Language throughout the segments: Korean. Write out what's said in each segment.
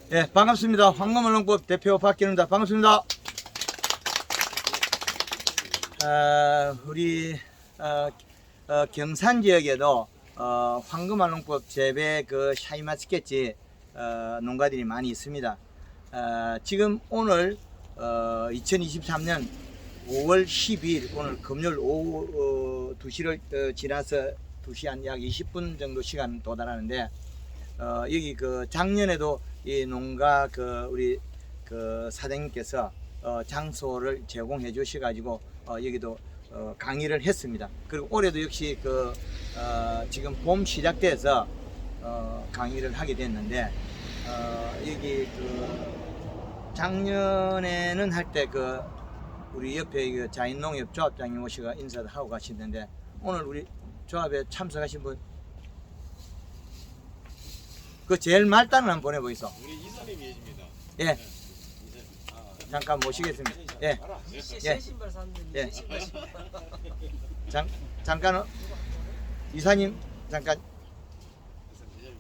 예, 반갑습니다. 황금언론법 대표 박기입니다. 반갑습니다. 우리 경산 지역에도 황금언론법 재배 그 샤인마스켓지 농가들이 많이 있습니다. 지금 오늘 2023년 5월 12일 오늘 금요일 오후 2시를 지나서 2시 한 약 20분 정도 시간 도달하는데 여기 그 작년에도 이 농가 그 우리 그 사장님께서 장소를 제공해 주셔 가지고 여기도 강의를 했습니다. 그리고 올해도 역시 그 지금 봄 시작돼서 강의를 하게 됐는데 여기 그 작년에는 할 때 그 우리 옆에 그 자인농협 조합장님 오시가 인사도 하고 가시는데 오늘 우리 조합에 참석하신 분 그 제일 말단을 한번 보내보이소. 우리 이사님 계십니다. 예. 네. 잠깐 모시겠습니다. 예. 새 신발 샀는데 예. 새 신발 잠깐 이사님 잠깐.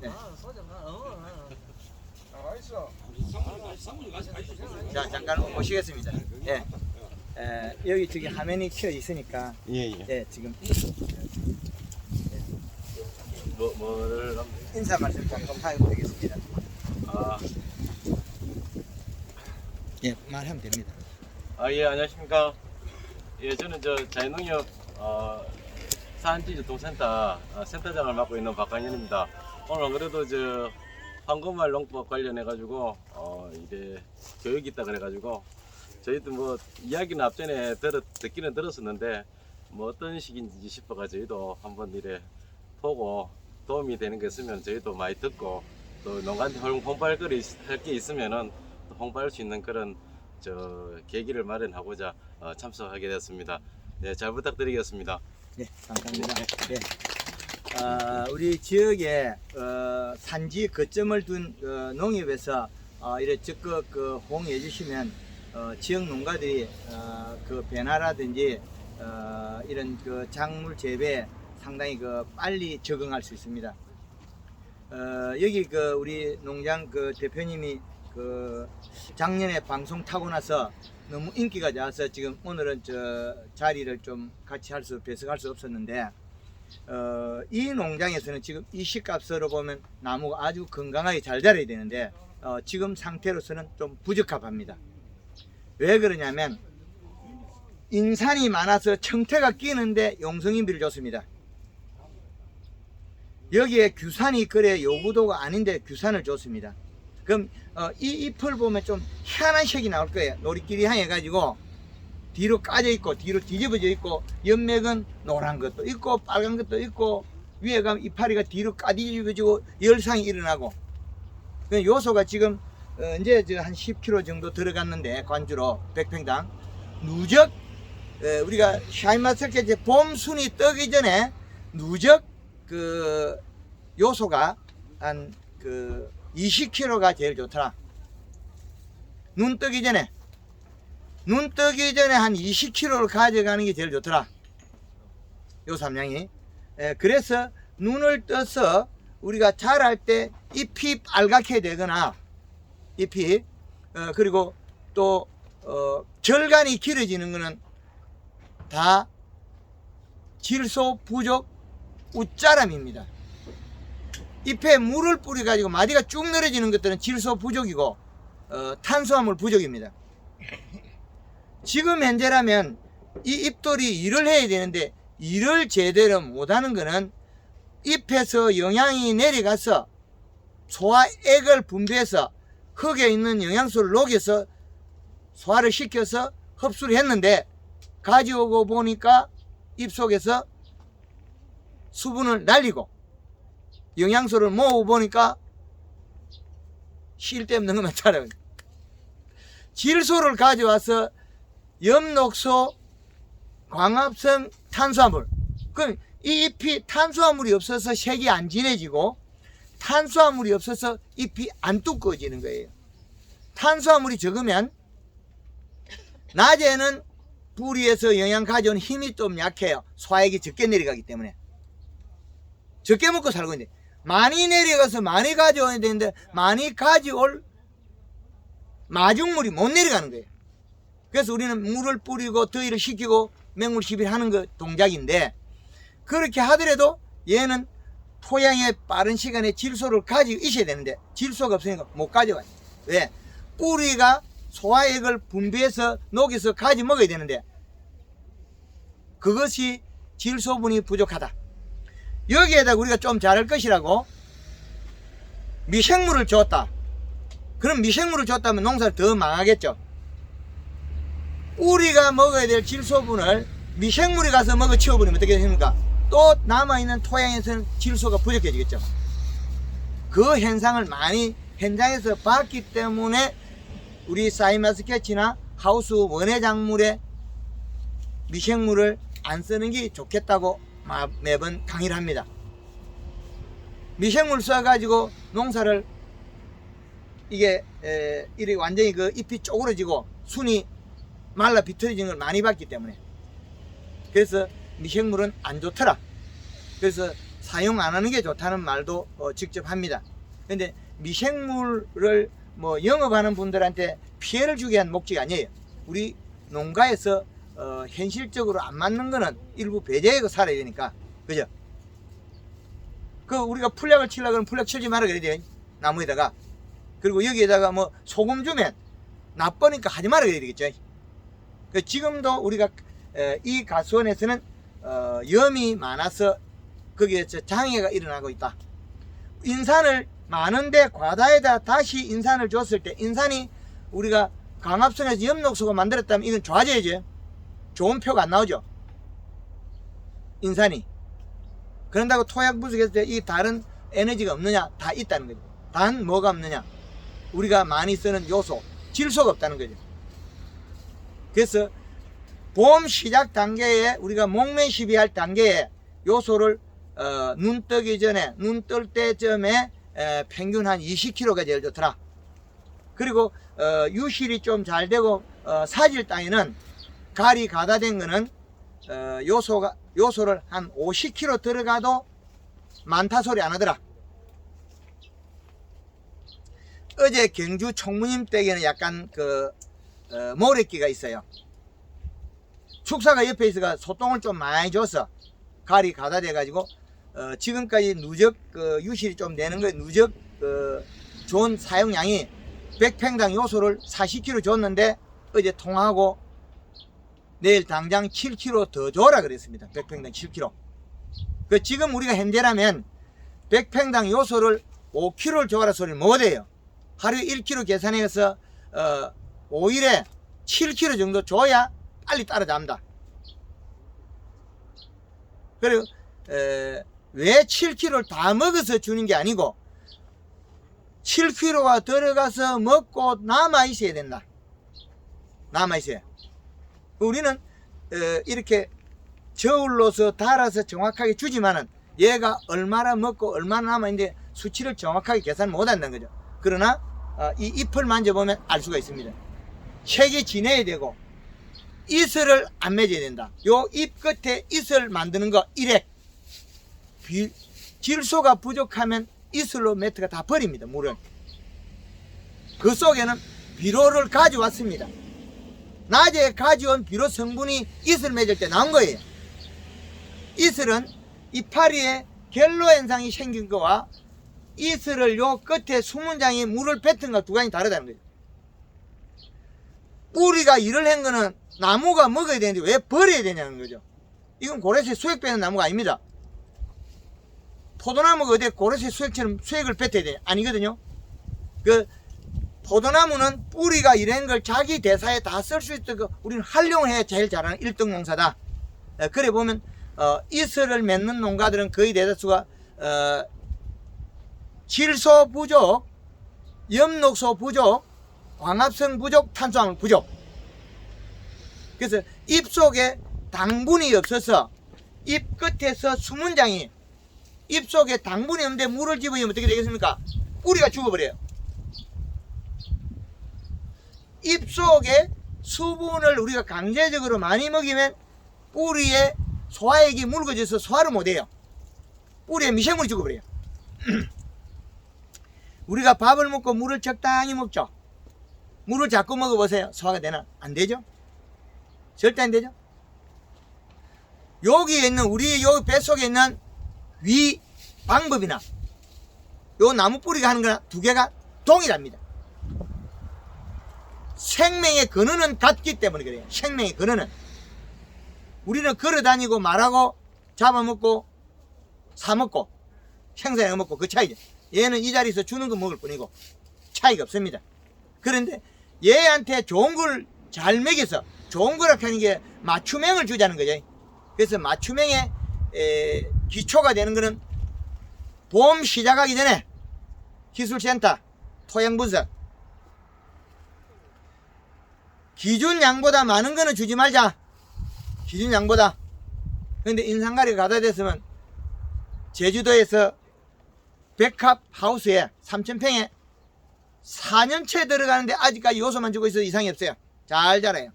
예. 소장 자 잠깐 모시겠습니다. 예. 여기 저기 화면이 켜 있으니까. 예예. 예 지금 뭐를 인사 말씀 잠깐 하고 되겠습니다. 예 말하면 됩니다. 예 안녕하십니까. 예 저는 저 자연농협 산지유통센터 센터장을 맡고 있는 박강현입니다. 오늘 안 그래도 저 황금알 농법 관련해 가지고 이제 교육이 있다 그래 가지고 저희도 뭐 이야기는 앞전에 듣기는 들었었는데 뭐 어떤 식인지 싶어가 저희도 한번 이래 보고 도움이 되는 게 있으면 저희도 많이 듣고 또 농가한테 홍보할 게 있으면은 또 홍보할 수 있는 그런 저 계기를 마련하고자 참석하게 됐습니다. 네, 잘 부탁드리겠습니다. 네 감사합니다. 네. 우리 지역에 산지 거점을 둔 농협에서 이래 적극 호응해 주시면 지역 농가들이 그 변화라든지 이런 그 작물 재배 상당히 그 빨리 적응할 수 있습니다. 여기 그 우리 농장 그 대표님이 그 작년에 방송 타고 나서 너무 인기가 좋아서 지금 오늘은 저 자리를 좀 같이 배석할 수 없었는데 이 농장에서는 지금 이 시값으로 보면 나무가 아주 건강하게 잘 자라야 되는데 지금 상태로서는 좀 부적합합니다. 왜 그러냐면 인산이 많아서 청태가 끼는데 용성인비를 줬습니다. 여기에 규산이 그래 요구도가 아닌데 규산을 줬습니다. 그럼 이 잎을 보면 좀 희한한 색이 나올 거예요. 노리끼리 향해 가지고 뒤로 까져 있고 뒤로 뒤집어져 있고 옆맥은 노란 것도 있고 빨간 것도 있고 위에 가면 이파리가 뒤로 까뒤집어지고 열상이 일어나고 그 요소가 지금 이제 한 10kg 정도 들어갔는데 관주로 100평당 누적 우리가 샤인마스켓 봄순이 뜨기 전에 누적 그 요소가 한 그 20kg가 제일 좋더라. 눈 뜨기 전에 한 20kg를 가져가는 게 제일 좋더라. 요 삼량이. 그래서 눈을 떠서 우리가 자랄 때 잎이 빨갛게 되거나 잎이 그리고 또 절간이 길어지는 거는 다 질소 부족 웃자람입니다. 잎에 물을 뿌려 가지고 마디가 쭉 늘어지는 것들은 질소 부족이고 탄수화물 부족입니다. 지금 현재라면 이 잎돌이 일을 해야 되는데 일을 제대로 못하는 거는 잎에서 영양이 내려가서 소화액을 분비해서 흙에 있는 영양소를 녹여서 소화를 시켜서 흡수를 했는데 가져오고 보니까 잎 속에서 수분을 날리고 영양소를 모으고 보니까 쉴 데 없는 것만 자라요. 질소를 가져와서 엽록소, 광합성 탄수화물. 그럼 이 잎이 탄수화물이 없어서 색이 안 진해지고 탄수화물이 없어서 잎이 안 두꺼워지는 거예요. 탄수화물이 적으면 낮에는 뿌리에서 영양 가져온 힘이 좀 약해요. 소화액이 적게 내려가기 때문에. 적게 먹고 살고 있는데 많이 내려가서 많이 가져와야 되는데 많이 가져올 마중물이 못 내려가는 거예요. 그래서 우리는 물을 뿌리고 더위를 식히고 맹물 시비하는 그 동작인데, 그렇게 하더라도 얘는 토양에 빠른 시간에 질소를 가지고 있어야 되는데 질소가 없으니까 못 가져가요. 왜? 뿌리가 소화액을 분비해서 녹여서 가지 먹어야 되는데 그것이 질소분이 부족하다. 여기에다가 우리가 좀 잘할 것이라고 미생물을 줬다. 그럼 미생물을 줬다면 농사를 더 망하겠죠. 뿌리가 먹어야 될 질소분을 미생물이 가서 먹어 치워버리면 어떻게 됩니까? 또 남아있는 토양에서는 질소가 부족해지겠죠. 그 현상을 많이 현장에서 봤기 때문에 우리 샤이마스케치나 하우스 원예 작물에 미생물을 안 쓰는 게 좋겠다고 매번 강의를 합니다. 미생물 써가지고 농사를 이게 이렇게 완전히 그 잎이 쪼그러지고 순이 말라 비틀어진 걸 많이 봤기 때문에, 그래서 미생물은 안 좋더라. 그래서 사용 안 하는 게 좋다는 말도 직접 합니다. 근데 미생물을 뭐 영업하는 분들한테 피해를 주기 위한 목적이 아니에요. 우리 농가에서 현실적으로 안 맞는 거는 일부 배제하고 살아야 되니까, 그죠? 그 우리가 풀약을 치려고 하면 풀약 치지 마라 그래야 돼, 나무에다가. 그리고 여기에다가 뭐 소금 주면 나쁘니까 하지 마라 그래야 되겠죠. 그 지금도 우리가 이 가수원에서는 염이 많아서 거기에서 장애가 일어나고 있다. 인산을 많은데 과다에다 다시 인산을 줬을 때, 인산이 우리가 강압성에서 엽록소가 만들었다면 이건 좋아져야죠. 좋은 표가 안 나오죠, 인산이. 그런다고 토양 부족했을 때 이 다른 에너지가 없느냐? 다 있다는 거죠. 단 뭐가 없느냐? 우리가 많이 쓰는 요소, 질소가 없다는 거죠. 그래서 봄 시작 단계에 우리가 목매 시비할 단계에 요소를 눈 뜨기 전에, 눈 뜰 때쯤에 평균 한 20kg가 제일 좋더라. 그리고 유실이 좀 잘 되고 사질 땅에는 갈이 가다된 거는 요소를 한 50kg 들어가도 많다 소리 안 하더라. 어제 경주 총무님 댁에는 약간 모래끼가 있어요. 축사가 옆에 있어가 소똥을 좀 많이 줘서 갈이 가다 돼가지고 지금까지 누적 유실이 좀 되는 거, 누적 좋은 사용량이 100평당 요소를 40kg 줬는데 어제 통하고 내일 당장 7kg 더 줘라 그랬습니다. 100평당 7kg. 지금 우리가 현재라면 100평당 요소를 5kg를 줘라 소리를 못해요. 하루에 1kg 계산해서 5일에 7kg 정도 줘야 빨리 따라잡는다. 그리고 왜 7kg를 다 먹어서 주는 게 아니고 7kg가 들어가서 먹고 남아있어야 된다. 남아있어야. 우리는 이렇게 저울로서 달아서 정확하게 주지만은 얘가 얼마나 먹고 얼마나 남아있는데 수치를 정확하게 계산 못한다는 거죠. 그러나 이 잎을 만져보면 알 수가 있습니다. 색이 진해야 되고 이슬을 안 맺어야 된다. 요 잎 끝에 이슬 만드는 거 일액, 질소가 부족하면 이슬로 매트가 다 버립니다. 물은 그 속에는 비료를 가져왔습니다. 낮에 가져온 비료 성분이 이슬 맺을 때 나온 거예요. 이슬은 이파리에 겔로 현상이 생긴 거와 이슬을 요 끝에 수문장에 물을 뱉은 거 두 가지 다르다는 거죠. 뿌리가 일을 한 거는 나무가 먹어야 되는데 왜 버려야 되냐는 거죠. 이건 고래새 수액 빼는 나무가 아닙니다. 포도나무가 어디 고래새 수액처럼 수액을 뱉어야 돼요? 아니거든요. 포도나무는 뿌리가 이런 걸 자기 대사에 다 쓸 수 있도록 우리는 활용해야 제일 잘하는 1등 농사다. 그래 보면 이슬을 맺는 농가들은 거의 대다수가 질소 부족, 엽록소 부족, 광합성 부족, 탄수화물 부족. 그래서 잎 속에 당분이 없어서 잎 끝에서 수문장이, 잎 속에 당분이 없는데 물을 집어넣으면 어떻게 되겠습니까? 뿌리가 죽어버려요. 잎 속에 수분을 우리가 강제적으로 많이 먹이면 뿌리에 소화액이 묽어져서 소화를 못해요. 뿌리에 미생물이 죽어버려요. 우리가 밥을 먹고 물을 적당히 먹죠. 물을 자꾸 먹어보세요. 소화가 되나? 안 되죠? 절대 안 되죠? 여기에 있는 우리 요 뱃속에 있는 위 방법이나 요 나무 뿌리가 하는 거나 두 개가 동일합니다. 생명의 근원은 같기 때문에 그래요. 생명의 근원은 우리는 걸어다니고 말하고 잡아먹고 사먹고 생선해 먹고 그 차이죠. 얘는 이 자리에서 주는 거 먹을 뿐이고 차이가 없습니다. 그런데 얘한테 좋은 걸 잘 먹여서 좋은 거라 하는 게 맞춤형을 주자는 거죠. 그래서 맞춤형의 기초가 되는 거는 봄 시작하기 전에 기술센터 토양분석 기준량보다 많은 거는 주지 말자. 기준량보다. 근데 인상가리가 가다 됐으면 제주도에서 백합 하우스에 3,000평에 4년째 들어가는데 아직까지 요소만 주고 있어도 이상이 없어요. 잘 자라요.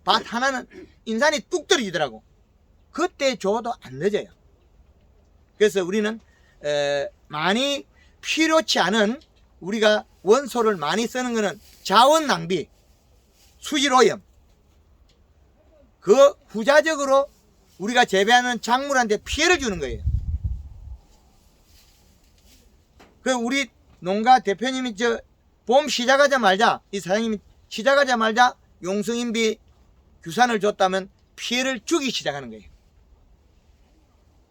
밭 하나는 인산이 뚝 떨어지더라고. 그때 줘도 안 늦어요. 그래서 우리는 많이 필요치 않은 우리가 원소를 많이 쓰는 거는 자원 낭비, 수질 오염. 그 후자적으로 우리가 재배하는 작물한테 피해를 주는 거예요. 그 우리 농가 대표님이 봄 시작하자마자 이 사장님이 시작하자마자 용성인비 규산을 줬다면 피해를 주기 시작하는 거예요.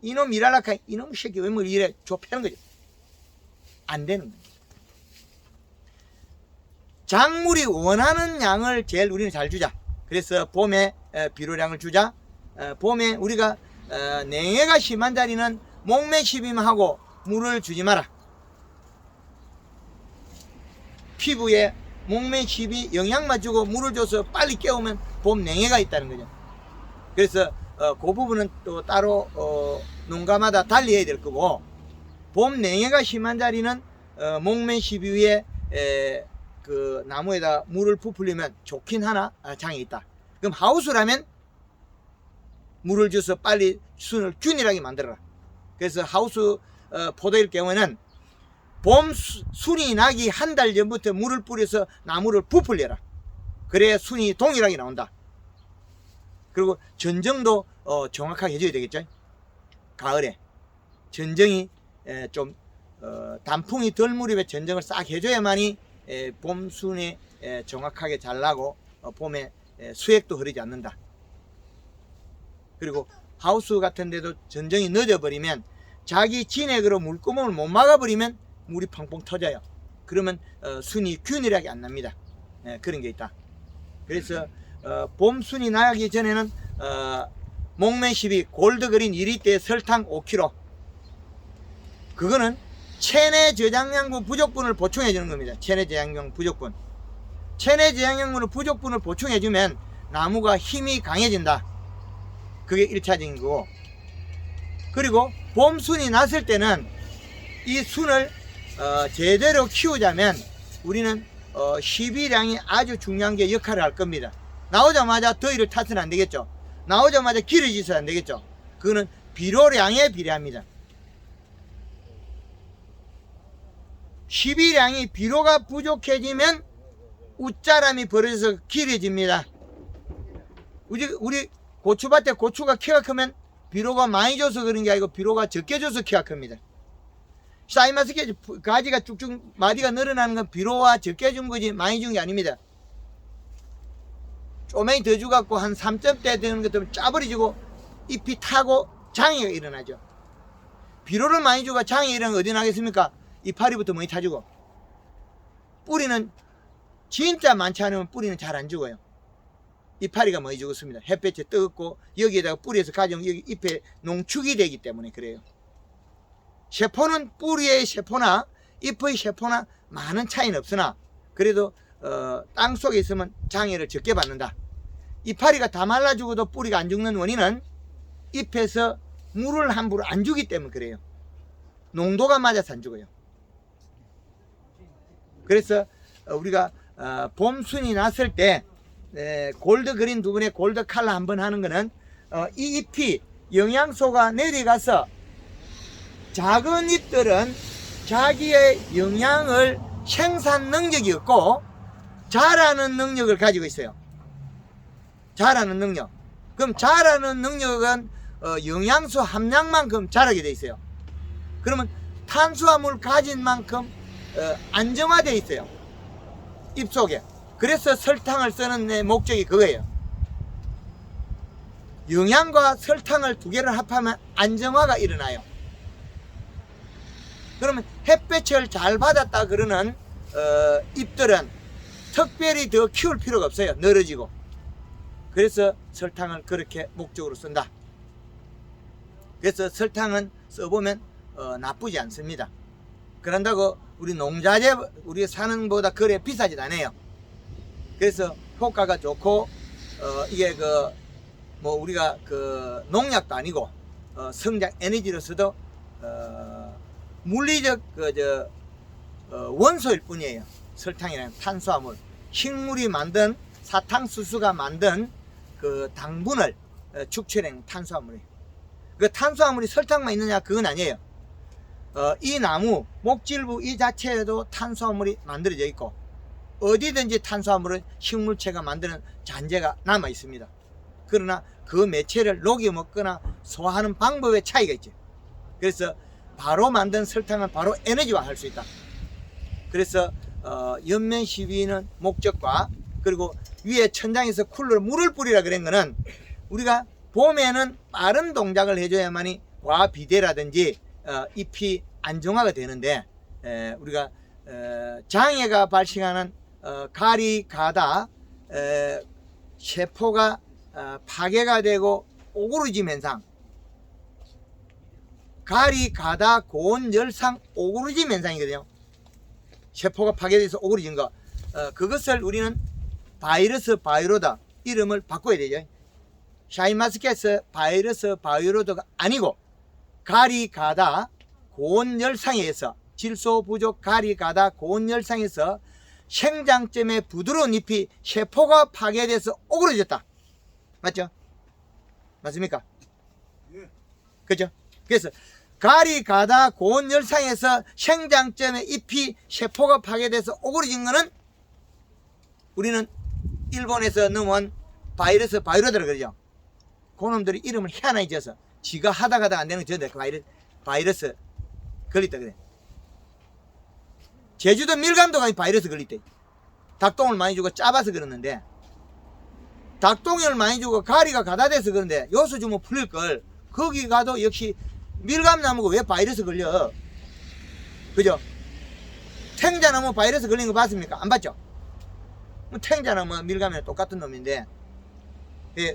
이놈 일하라카 이놈 새끼 왜 뭐 이래 좁혀는 거죠. 안 되는 거예요. 작물이 원하는 양을 제일 우리는 잘 주자. 그래서 봄에 비료량을 주자. 봄에 우리가 냉해가 심한 자리는 목매시비만 하고 물을 주지 마라. 피부에 목매시비 영양만 주고 물을 줘서 빨리 깨우면 봄 냉해가 있다는 거죠. 그래서 그 부분은 또 따로 농가마다 달리 해야 될 거고, 봄 냉해가 심한 자리는 목매시비 위에 그 나무에다 물을 부풀리면 좋긴 하나 장애 있다. 그럼 하우스라면 물을 줘서 빨리 순을 균일하게 만들어라. 그래서 하우스 포도일 경우에는 봄 순이 나기 한 달 전부터 물을 뿌려서 나무를 부풀려라. 그래야 순이 동일하게 나온다. 그리고 전정도 정확하게 해줘야 되겠죠. 가을에 전정이 좀 단풍이 덜 무렵에 전정을 싹 해줘야만이 봄 순이 정확하게 잘 나고 봄에 수액도 흐르지 않는다. 그리고 하우스 같은 데도 전정이 늦어버리면 자기 진액으로 물구멍을 못 막아버리면 물이 펑펑 터져요. 그러면 순이 균일하게 안 납니다. 그런 게 있다. 그래서 봄 순이 나기 전에는 목매시비 골드그린 1리터에 설탕 5kg, 그거는 체내 저장량분 부족분을 보충해 주는 겁니다. 체내 저장량 부족분. 체내 저장량분을 부족분을 보충해 주면 나무가 힘이 강해진다. 그게 1차적인 거고, 그리고 봄순이 났을 때는 이 순을 제대로 키우자면 우리는 시비량이 아주 중요한 게 역할을 할 겁니다. 나오자마자 더위를 타서는 안 되겠죠. 나오자마자 길어지서는 안 되겠죠. 그거는 비료량에 비례합니다. 시비량이 비료가 부족해지면 웃자람이 벌어져서 길어집니다. 우리 고추밭에 고추가 키가 크면 비료가 많이 줘서 그런 게 아니고 비료가 적게 줘서 키가 큽니다. 샤인마스켓 가지가 쭉쭉 마디가 늘어나는 건 비료와 적게 준 거지 많이 준 게 아닙니다. 쪼매기 더 주갖고 한 3점대 되는 것들은 짜버리지고 잎이 타고 장애가 일어나죠. 비료를 많이 주고 장애 일어나는 건 어디 나겠습니까? 이파리부터 많이 타주고, 뿌리는 진짜 많지 않으면 뿌리는 잘 안 죽어요. 이파리가 많이 죽었습니다. 햇볕에 뜨겁고 여기에다가 뿌리에서 가져온 여기 잎에 농축이 되기 때문에 그래요. 세포는 뿌리의 세포나 잎의 세포나 많은 차이는 없으나 그래도 땅 속에 있으면 장애를 적게 받는다. 이파리가 다 말라 죽어도 뿌리가 안 죽는 원인은 잎에서 물을 함부로 안 주기 때문에 그래요. 농도가 맞아서 안 죽어요. 그래서 우리가 봄순이 났을 때 골드 그린 두 번에 골드 칼라 한 번 하는 거는 이 잎이 영양소가 내려가서 작은 잎들은 자기의 영양을 생산 능력이 없고 자라는 능력을 가지고 있어요. 자라는 능력. 그럼 자라는 능력은 영양소 함량만큼 자라게 돼 있어요. 그러면 탄수화물 가진 만큼 안정화되어 있어요. 입속에. 그래서 설탕을 쓰는 내 목적이 그거예요. 영양과 설탕을 두 개를 합하면 안정화가 일어나요. 그러면 햇볕을 잘 받았다 그러는 잎들은 특별히 더 키울 필요가 없어요. 늘어지고. 그래서 설탕을 그렇게 목적으로 쓴다. 그래서 설탕은 써보면 나쁘지 않습니다. 그런다고 우리 농자재 우리 사는 것보다 그래 비싸진 않아요. 그래서 효과가 좋고 이게 뭐 우리가 농약도 아니고 성장 에너지로서도 물리적 원소일 뿐이에요. 설탕이라는 탄수화물, 식물이 만든 사탕수수가 만든 그 당분을 축출한 탄수화물이에요. 그 탄수화물이 설탕만 있느냐 그건 아니에요. 이 나무 목질부 이 자체에도 탄수화물이 만들어져 있고 어디든지 탄수화물은 식물체가 만드는 잔재가 남아 있습니다. 그러나 그 매체를 녹여 먹거나 소화하는 방법의 차이가 있죠. 그래서 바로 만든 설탕은 바로 에너지화 할 수 있다. 그래서 옆면 시비는 목적과 그리고 위에 천장에서 쿨러로 물을 뿌리라 그런 거는 우리가 봄에는 빠른 동작을 해줘야만이 과비대라든지 잎이 안정화가 되는데 우리가 장애가 발생하는 가리 가다 세포가 파괴가 되고 오그러짐 현상, 가리 가다 고온 열상 오그러짐 현상이거든요. 세포가 파괴돼서 오그러진 거 그것을 우리는 바이러스 바이로다 이름을 바꿔야 되죠. 샤인마스켓스 바이러스 바이로드가 아니고 가리 가다 고온 열상에 의해서 질소 부족 가리 가다 고온 열상에서 생장점의 부드러운 잎이 세포가 파괴돼서 오그러졌다. 맞죠? 맞습니까? 그죠? 그래서 가리 가다 고온 열상에서 생장점의 잎이 세포가 파괴돼서 오그러진 거는 우리는 일본에서 넘어온 바이러스 바이로드라 그러죠. 그놈들이 이름을 희한하게 지어서 지가 하다가다 안 되는 저들 바이러스 걸렸다 그래. 제주도 밀감도가 바이러스 걸렸대. 닭똥을 많이 주고 짜봐서 그러는데 닭똥을 많이 주고 가리가 가다 돼서 그런데 요소 주면 풀릴걸. 거기 가도 역시 밀감나무가 왜 바이러스 걸려? 그죠? 탱자나무 바이러스 걸린 거 봤습니까? 안 봤죠? 탱자나무 밀감이랑 똑같은 놈인데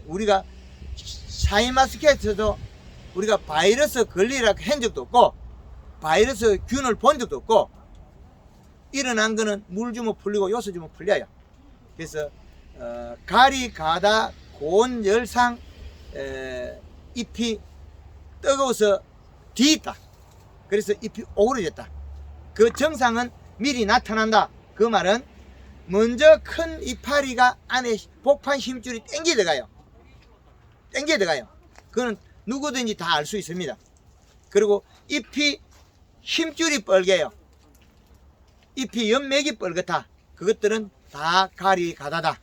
우리가 샤인마스켓에도 우리가 바이러스 걸리라고 한 적도 없고 바이러스 균을 본 적도 없고 일어난 거는 물 주면 풀리고 요소 주면 풀려요. 그래서 가리 가다 고온 열상 잎이 뜨거워서 뒤있다. 그래서 잎이 오그러졌다. 그 정상은 미리 나타난다. 그 말은 먼저 큰 이파리가 안에 복판 힘줄이 땡겨 들어가요. 땡겨 들어가요. 그건 누구든지 다 알 수 있습니다. 그리고 잎이 힘줄이 뻘개요. 잎이 연맥이 뻘겋다. 그것들은 다 가리 가다다.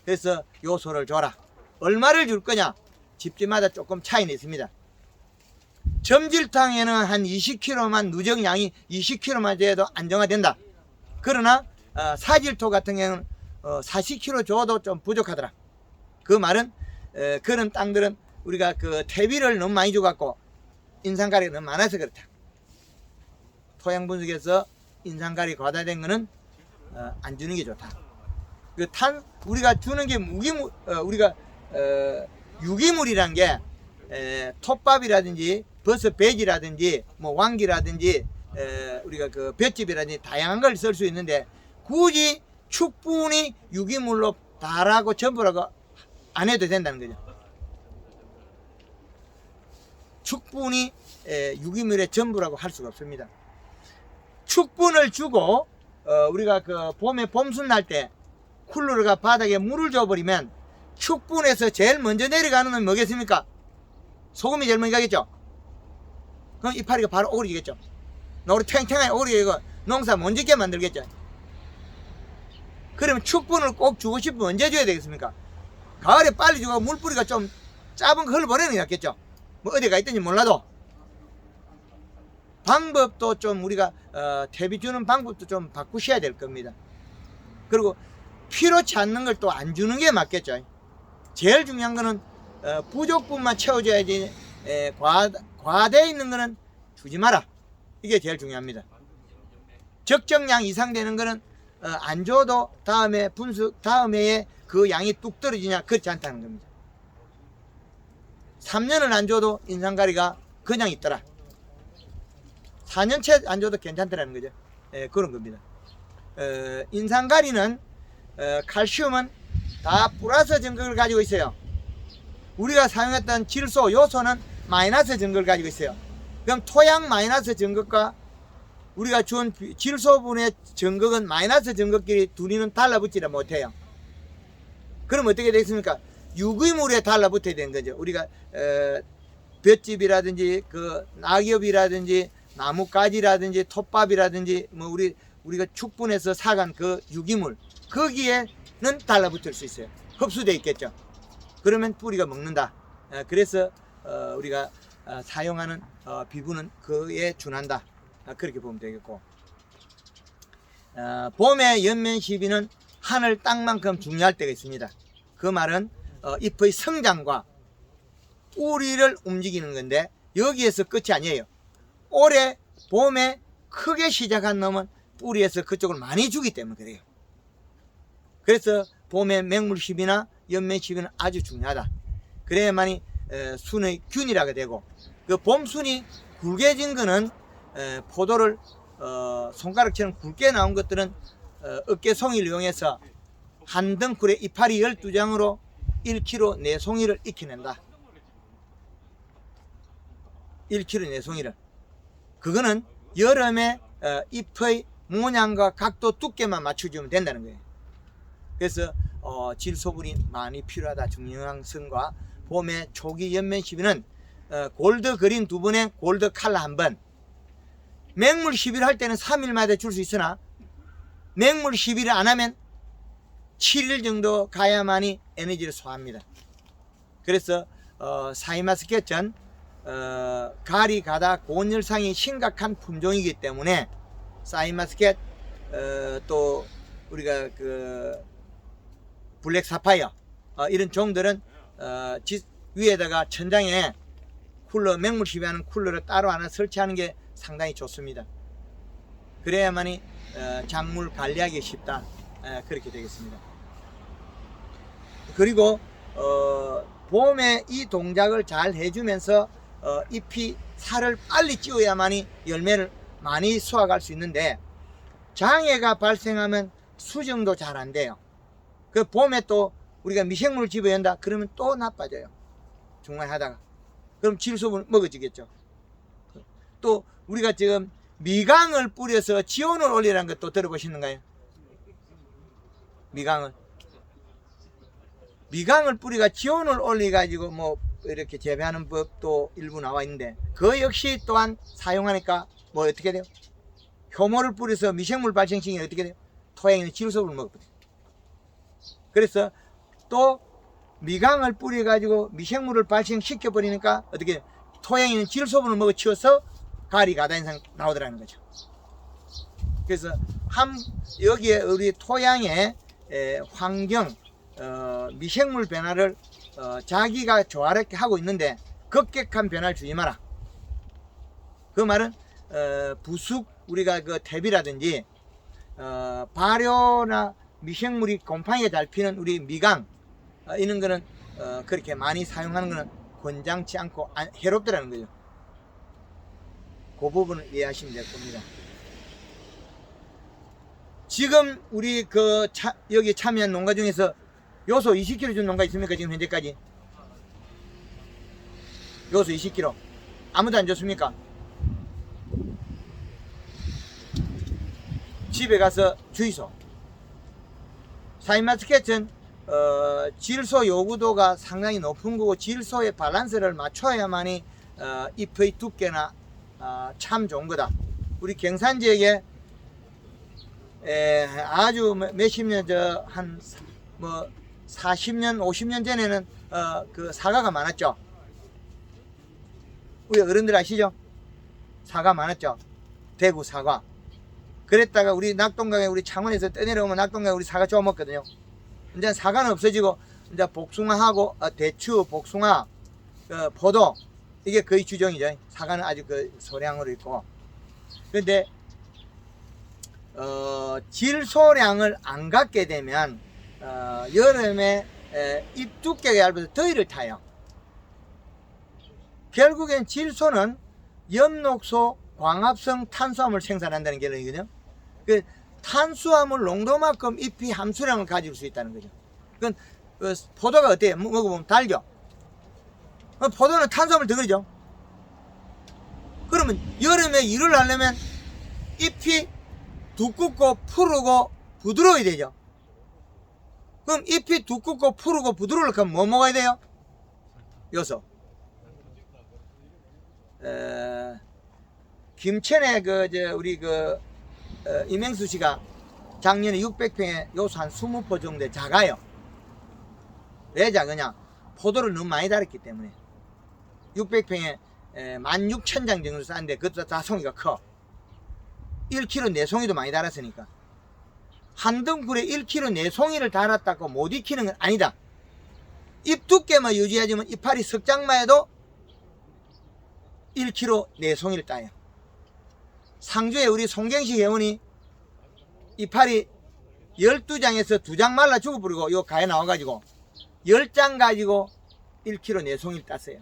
그래서 요소를 줘라. 얼마를 줄 거냐? 집집마다 조금 차이는 있습니다. 점질탕에는 한 20kg만 누적량이 20kg만 돼도 안정화된다. 그러나 사질토 같은 경우는 40kg 줘도 좀 부족하더라. 그 말은 그런 땅들은 우리가 그 퇴비를 너무 많이 줘갖고 인산가리가 너무 많아서 그렇다. 토양 분석에서 인산가리 과다된 거는 안 주는 게 좋다. 그 우리가 주는 게 우리가 유기물이란 게 톱밥이라든지 버섯 배지라든지 뭐 왕기라든지 우리가 그 볏짚이라든지 다양한 걸 쓸 수 있는데 굳이 축분이 유기물로 다라고 전부라고 안 해도 된다는 거죠. 축분이 유기물의 전부라고 할 수가 없습니다. 축분을 주고 우리가 그 봄에 봄순 날 때 쿨러가 바닥에 물을 줘버리면 축분에서 제일 먼저 내려가는 건 뭐겠습니까? 소금이 제일 먼저 가겠죠. 그럼 이파리가 바로 오그러지겠죠. 노루 탱탱하게 오그러지고 농사 못 짓게 만들겠죠. 그러면 축분을 꼭 주고 싶으면 언제 줘야 되겠습니까? 가을에 빨리 주고 물뿌리가 좀 짧은 거 흘러버리는 게 낫겠죠. 뭐 어디가 있든지 몰라도. 방법도 좀 우리가 퇴비 주는 방법도 좀 바꾸셔야 될 겁니다. 그리고 필요치 않는 걸 또 안 주는 게 맞겠죠. 제일 중요한 거는 부족분만 채워줘야지 과대 있는 거는 주지 마라. 이게 제일 중요합니다. 적정량 이상 되는 거는 안 줘도 다음에 다음 해에 그 양이 뚝 떨어지냐, 그렇지 않다는 겁니다. 3년을 안 줘도 인상가리가 그냥 있더라. 4년째 안 줘도 괜찮더라는 거죠. 그런 겁니다. 인상가리는 칼슘은 다 플러스 전극을 가지고 있어요. 우리가 사용했던 질소, 요소는 마이너스 전극을 가지고 있어요. 그럼 토양 마이너스 전극과 우리가 준 질소분의 전극은 마이너스 전극끼리 둘이는 달라붙지를 못해요. 그럼 어떻게 되겠습니까? 유기물에 달라붙어야 되는 거죠. 우리가 볏짚이라든지 그 낙엽이라든지 나뭇가지라든지 톱밥이라든지 뭐 우리가 축분해서 사간 그 유기물, 거기에는 달라붙을 수 있어요. 흡수되어 있겠죠. 그러면 뿌리가 먹는다. 그래서 우리가 사용하는 비분은 그에 준한다. 그렇게 보면 되겠고, 봄의 연면 시비는 하늘 땅만큼 중요할 때가 있습니다. 그 말은 잎의 성장과 뿌리를 움직이는 건데, 여기에서 끝이 아니에요. 올해 봄에 크게 시작한 놈은 뿌리에서 그쪽을 많이 주기 때문에 그래요. 그래서 봄에 맹물시비나 연면시비는 아주 중요하다. 그래야만이 순의 균이라고 되고, 그 봄순이 굵게진 거는 포도를 손가락처럼 굵게 나온 것들은 어깨송이를 이용해서 한 덩굴에 이파리 12장으로 1kg 4송이를 익혀낸다. 1kg 4송이를. 그거는 여름에 잎의 모양과 각도 두께만 맞춰주면 된다는 거예요. 그래서 질소분이 많이 필요하다. 중요성과 봄에 초기 연면 시비는 골드 그린 2번에 골드 칼라 1번, 맹물 시비를 할 때는 3일마다 줄 수 있으나 맹물 시비를 안 하면 7일 정도 가야만이 에너지를 소화합니다. 그래서 샤이마스켓 전 가리 가다 고온열상이 심각한 품종이기 때문에 샤이마스켓 또 우리가 그 블랙 사파이어 이런 종들은 위에다가 천장에 쿨러, 맹물 시비하는 쿨러를 따로 하나 설치하는 게 상당히 좋습니다. 그래야만이 작물 관리하기 쉽다. 그렇게 되겠습니다. 그리고 봄에 이 동작을 잘 해주면서 잎이 살을 빨리 찌워야만이 열매를 많이 수확할 수 있는데, 장애가 발생하면 수정도 잘 안 돼요. 그 봄에 또 우리가 미생물을 집어야 한다 그러면 또 나빠져요. 중간에 하다가. 그럼 질소분 먹어지겠죠. 또 우리가 지금 미강을 뿌려서 지온을 올리라는 것도 들어보시는가요? 미강을 뿌리가 지온을 올려가지고 뭐 이렇게 재배하는 법도 일부 나와 있는데, 그 역시 또한 사용하니까 뭐 어떻게 돼요? 효모를 뿌려서 미생물 발생시키면 어떻게 돼요? 토양에는 질소를 먹거든요. 그래서 또 미강을 뿌려가지고 미생물을 발생시켜 버리니까 어떻게 돼요? 토양에는 질소분을 먹어 치워서 가리 가다 현상 나오더라는 거죠. 그래서 여기에 우리 토양의 환경, 미생물 변화를 자기가 조화롭게 하고 있는데 급격한 변화를 주지 마라. 그 말은 부숙, 우리가 그 대비라든지 발효나 미생물이 곰팡이가 잘 피는 우리 미강 이런 거는 그렇게 많이 사용하는 거는 권장치 않고 해롭더라는 거죠. 그 부분을 이해하시면 될 겁니다. 지금 우리 여기 참여한 농가 중에서 요소 20kg 준 농가 있습니까? 지금 현재까지 요소 20kg 아무도 안 줬습니까? 집에 가서 주의소. 샤인마스켓은 질소 요구도가 상당히 높은 거고, 질소의 밸런스를 맞춰야만이 잎의 두께나 참 좋은 거다. 우리 경산 지역에 아주 몇십 년 한 뭐 40년 50년 전에는 그 사과가 많았죠. 우리 어른들 아시죠? 사과 많았죠. 대구 사과. 그랬다가 우리 낙동강에 우리 창원에서 떠내려오면 낙동강에 우리 사과 좋아 먹거든요. 이제 사과는 없어지고 이제 복숭아하고 대추, 복숭아, 포도 이게 거의 주종이죠. 사과는 아주 그 소량으로 있고. 그런데 질소량을 안 갖게 되면 여름에 잎 두께가 얇아서 더위를 타요. 결국엔 질소는 엽록소 광합성 탄수화물 생산한다는 개념이거든요. 그 탄수화물 농도만큼 잎이 함수량을 가질 수 있다는 거죠. 그건 포도가 어때요? 먹어보면 달죠. 포도는 탄수화물 더 그러죠. 그러면 여름에 일을 하려면 잎이 두껍고 푸르고 부드러워야 되죠. 그럼 잎이 두껍고 푸르고 부드러우려면 뭐 먹어야 돼요? 요소. 김천에 우리 이명수 씨가 작년에 600평에 요소 한 20포 정도 작아요. 왜 작으냐? 포도를 너무 많이 달았기 때문에. 600평에 16,000장 정도 쌌는데 그것도 다 송이가 커. 1kg 4송이도 많이 달았으니까. 한 덩굴에 1kg 4송이를 달았다고 못 익히는 건 아니다. 잎 두께만 유지하지만 이파리 석장만 해도 1kg 4송이를 따요. 상주에 우리 송경식 회원이 이파리 12장에서 2장 말라 죽어버리고 요 가에 나와가지고 10장 가지고 1kg 4송이를 땄어요.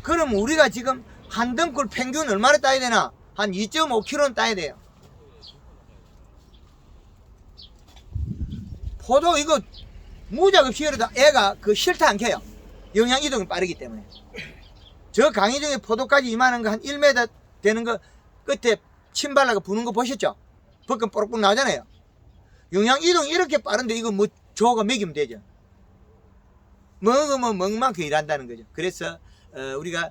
그럼 우리가 지금 한 덩굴 평균 얼마나 따야 되나? 한 2.5kg는 따야 돼요. 포도 이거 무작없이 열어도 애가 실타 안 켜요. 영양 이동이 빠르기 때문에. 저 강의 중에 포도까지 이만한 거 한 1m 되는 거 끝에 침 발라가 부는 거 보셨죠? 벗금 뽀록뽀록 나오잖아요. 영양 이동이 이렇게 빠른데 이거 뭐 조가 먹이면 되죠. 먹으면 먹은 만큼 일한다는 거죠. 그래서 우리가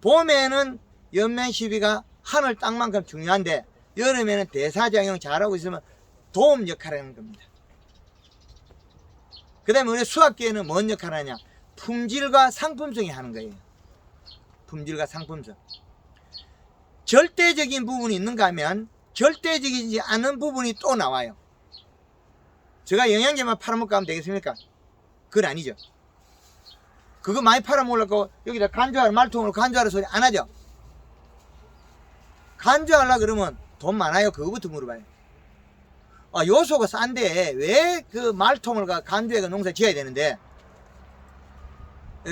봄에는 연면 시비가 하늘 땅만큼 중요한데 여름에는 대사작용 잘하고 있으면 도움 역할을 하는 겁니다. 그 다음에 우리 수학계에는 뭔 역할을 하냐? 품질과 상품성이 하는 거예요. 품질과 상품성. 절대적인 부분이 있는가 하면 절대적이지 않은 부분이 또 나와요. 제가 영양제만 팔아먹고 하면 되겠습니까? 그건 아니죠. 그거 많이 팔아먹으려고 여기다 간주하라 말통으로 간주하라 소리 안 하죠. 간주하려 그러면 돈 많아요? 그거부터 물어봐요. 요소가 싼데 왜 그 말통을 간주해가 농사 지어야 되는데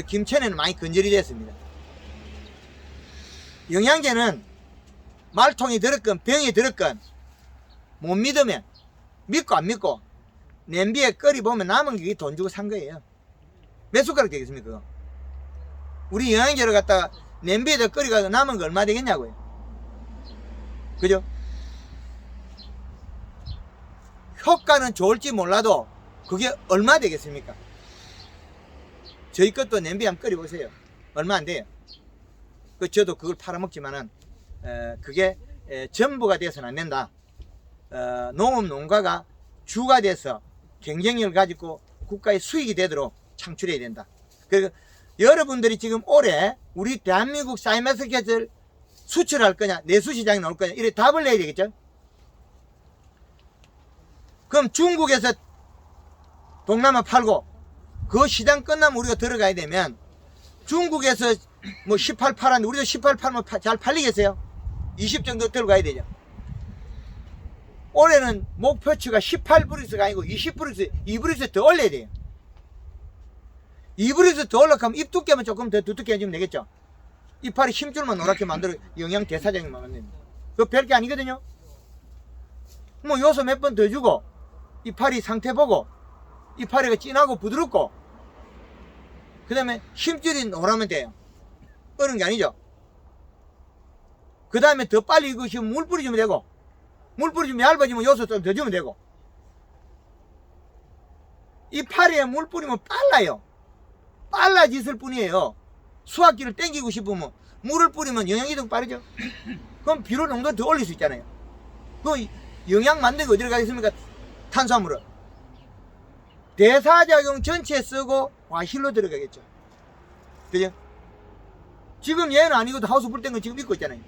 김천에는 많이 건절이 됐습니다. 영양제는 말통이 들었건 병이 들었건 못 믿으면 믿고 안 믿고 냄비에 끓여보면 남은 게 돈 주고 산 거예요. 몇 숟가락 되겠습니까? 그거? 우리 영양제를 갖다가 냄비에다 끓여가지고 남은 거 얼마 되겠냐고요. 그죠? 효과는 좋을지 몰라도 그게 얼마 되겠습니까? 저희 것도 냄비 한번 끓여보세요. 얼마 안 돼요. 저도 그걸 팔아먹지만은 그게 전부가 돼서는 안 된다. 농업 농가가 주가 돼서 경쟁력을 가지고 국가의 수익이 되도록 창출해야 된다. 그리고 여러분들이 지금 올해 우리 대한민국 샤인머스켓을 수출할 거냐 내수시장에 나올 거냐 이래 답을 내야 되겠죠. 그럼 중국에서 동남아 팔고 그 시장 끝나면 우리가 들어가야 되면 중국에서 뭐 18 팔았는데 우리도 18 팔면 잘 팔리겠어요? 20 정도 들어가야 되죠. 올해는 목표치가 18브릭스가 아니고 20브릭스, 2브릭스 더 올려야 돼요. 2브릭스 더 올라가면 잎 두께만 조금 더 두텁게 해주면 되겠죠. 이파리 힘줄만 노랗게 만들어 영양 대사장만 만듭니다. 그거 별게 아니거든요. 뭐 요소 몇 번 더 주고 이파리 상태 보고 이파리가 진하고 부드럽고 그 다음에 힘줄이 노라면 돼요. 어려운 게 아니죠. 그 다음에 더 빨리 이거 물 뿌려주면 되고 물 뿌려주면 얇아지면 요소 좀 더 주면 되고 이파리에 물 뿌리면 빨라요. 빨라졌을 뿐이에요. 수확기를 땡기고 싶으면 물을 뿌리면 영양이동 빠르죠. 그럼 비료 농도를 더 올릴 수 있잖아요. 그 영양 만들기 어디로 가겠습니까? 탄수화물은 대사작용 전체에 쓰고 과실로 들어가겠죠. 그죠? 지금 얘는 아니고도 하우스 불땡은 지금 입고 있잖아요.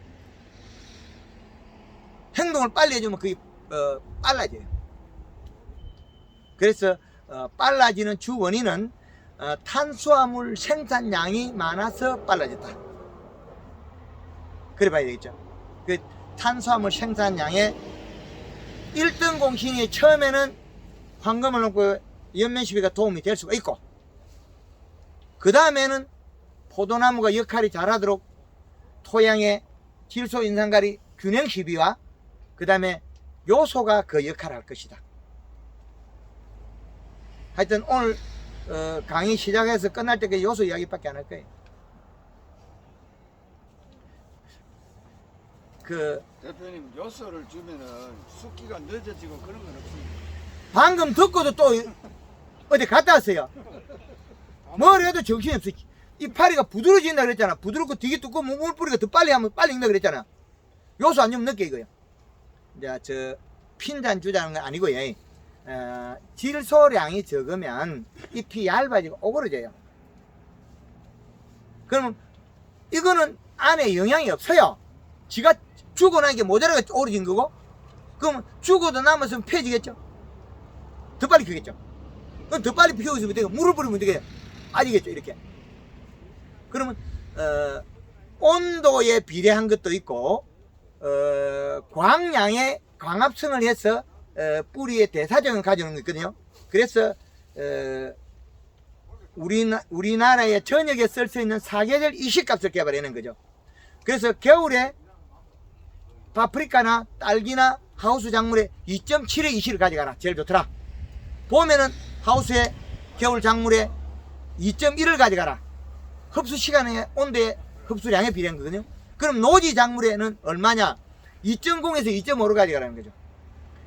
행동을 빨리 해주면 그게 빨라져요. 그래서 빨라지는 주 원인은 탄수화물 생산량이 많아서 빨라졌다. 그래 봐야 되겠죠. 그 탄수화물 생산량의 1등 공신이 처음에는 황금을 넣고 연면 시비가 도움이 될 수가 있고, 그 다음에는 포도나무가 역할이 잘하도록 토양의 질소 인산가리 균형 시비와 그 다음에 요소가 그 역할을 할 것이다. 하여튼 오늘 강의 시작해서 끝날 때까지 요소 이야기밖에 안 할 거예요. 대표님, 요소를 주면은 숙기가 늦어지고 그런 건 없습니다. 방금 듣고도 또 어디 갔다 왔어요. 뭘 해도 정신이 없어. 이파리가 부드러워진다 그랬잖아. 부드럽고 되게 두껍고 물뿌리가 더 빨리 하면 빨리 익는다 그랬잖아. 요소 안 주면 늦게 이거요. 이제 저 핀잔 주자는 건 아니고요. 질소량이 적으면 잎이 얇아지고 오그러져요. 그러면 이거는 안에 영양이 없어요. 지가 죽어 나니까 모자라가 오래진 거고, 그러면 죽어도 남았으면 펴지겠죠. 더 빨리 피겠죠. 그럼 더 빨리 피우고 있으면 되고, 물을 뿌리면 되게 빠지겠죠. 이렇게. 그러면 온도에 비례한 것도 있고, 광량의 광합성을 해서 뿌리의 대사적을 가져오는 거 있거든요. 그래서 우리나라의 저녁에 쓸 수 있는 사계절 이식값을 개발해낸 거죠. 그래서 겨울에 파프리카나 딸기나 하우스 작물에 2.7의 이식을 가져가라. 제일 좋더라. 봄에는 하우스에 겨울 작물에 2.1을 가져가라. 흡수 시간에 온도에 흡수량에 비례한 거거든요. 그럼 노지 작물에는 얼마냐? 2.0에서 2.5를 가져가라는 거죠.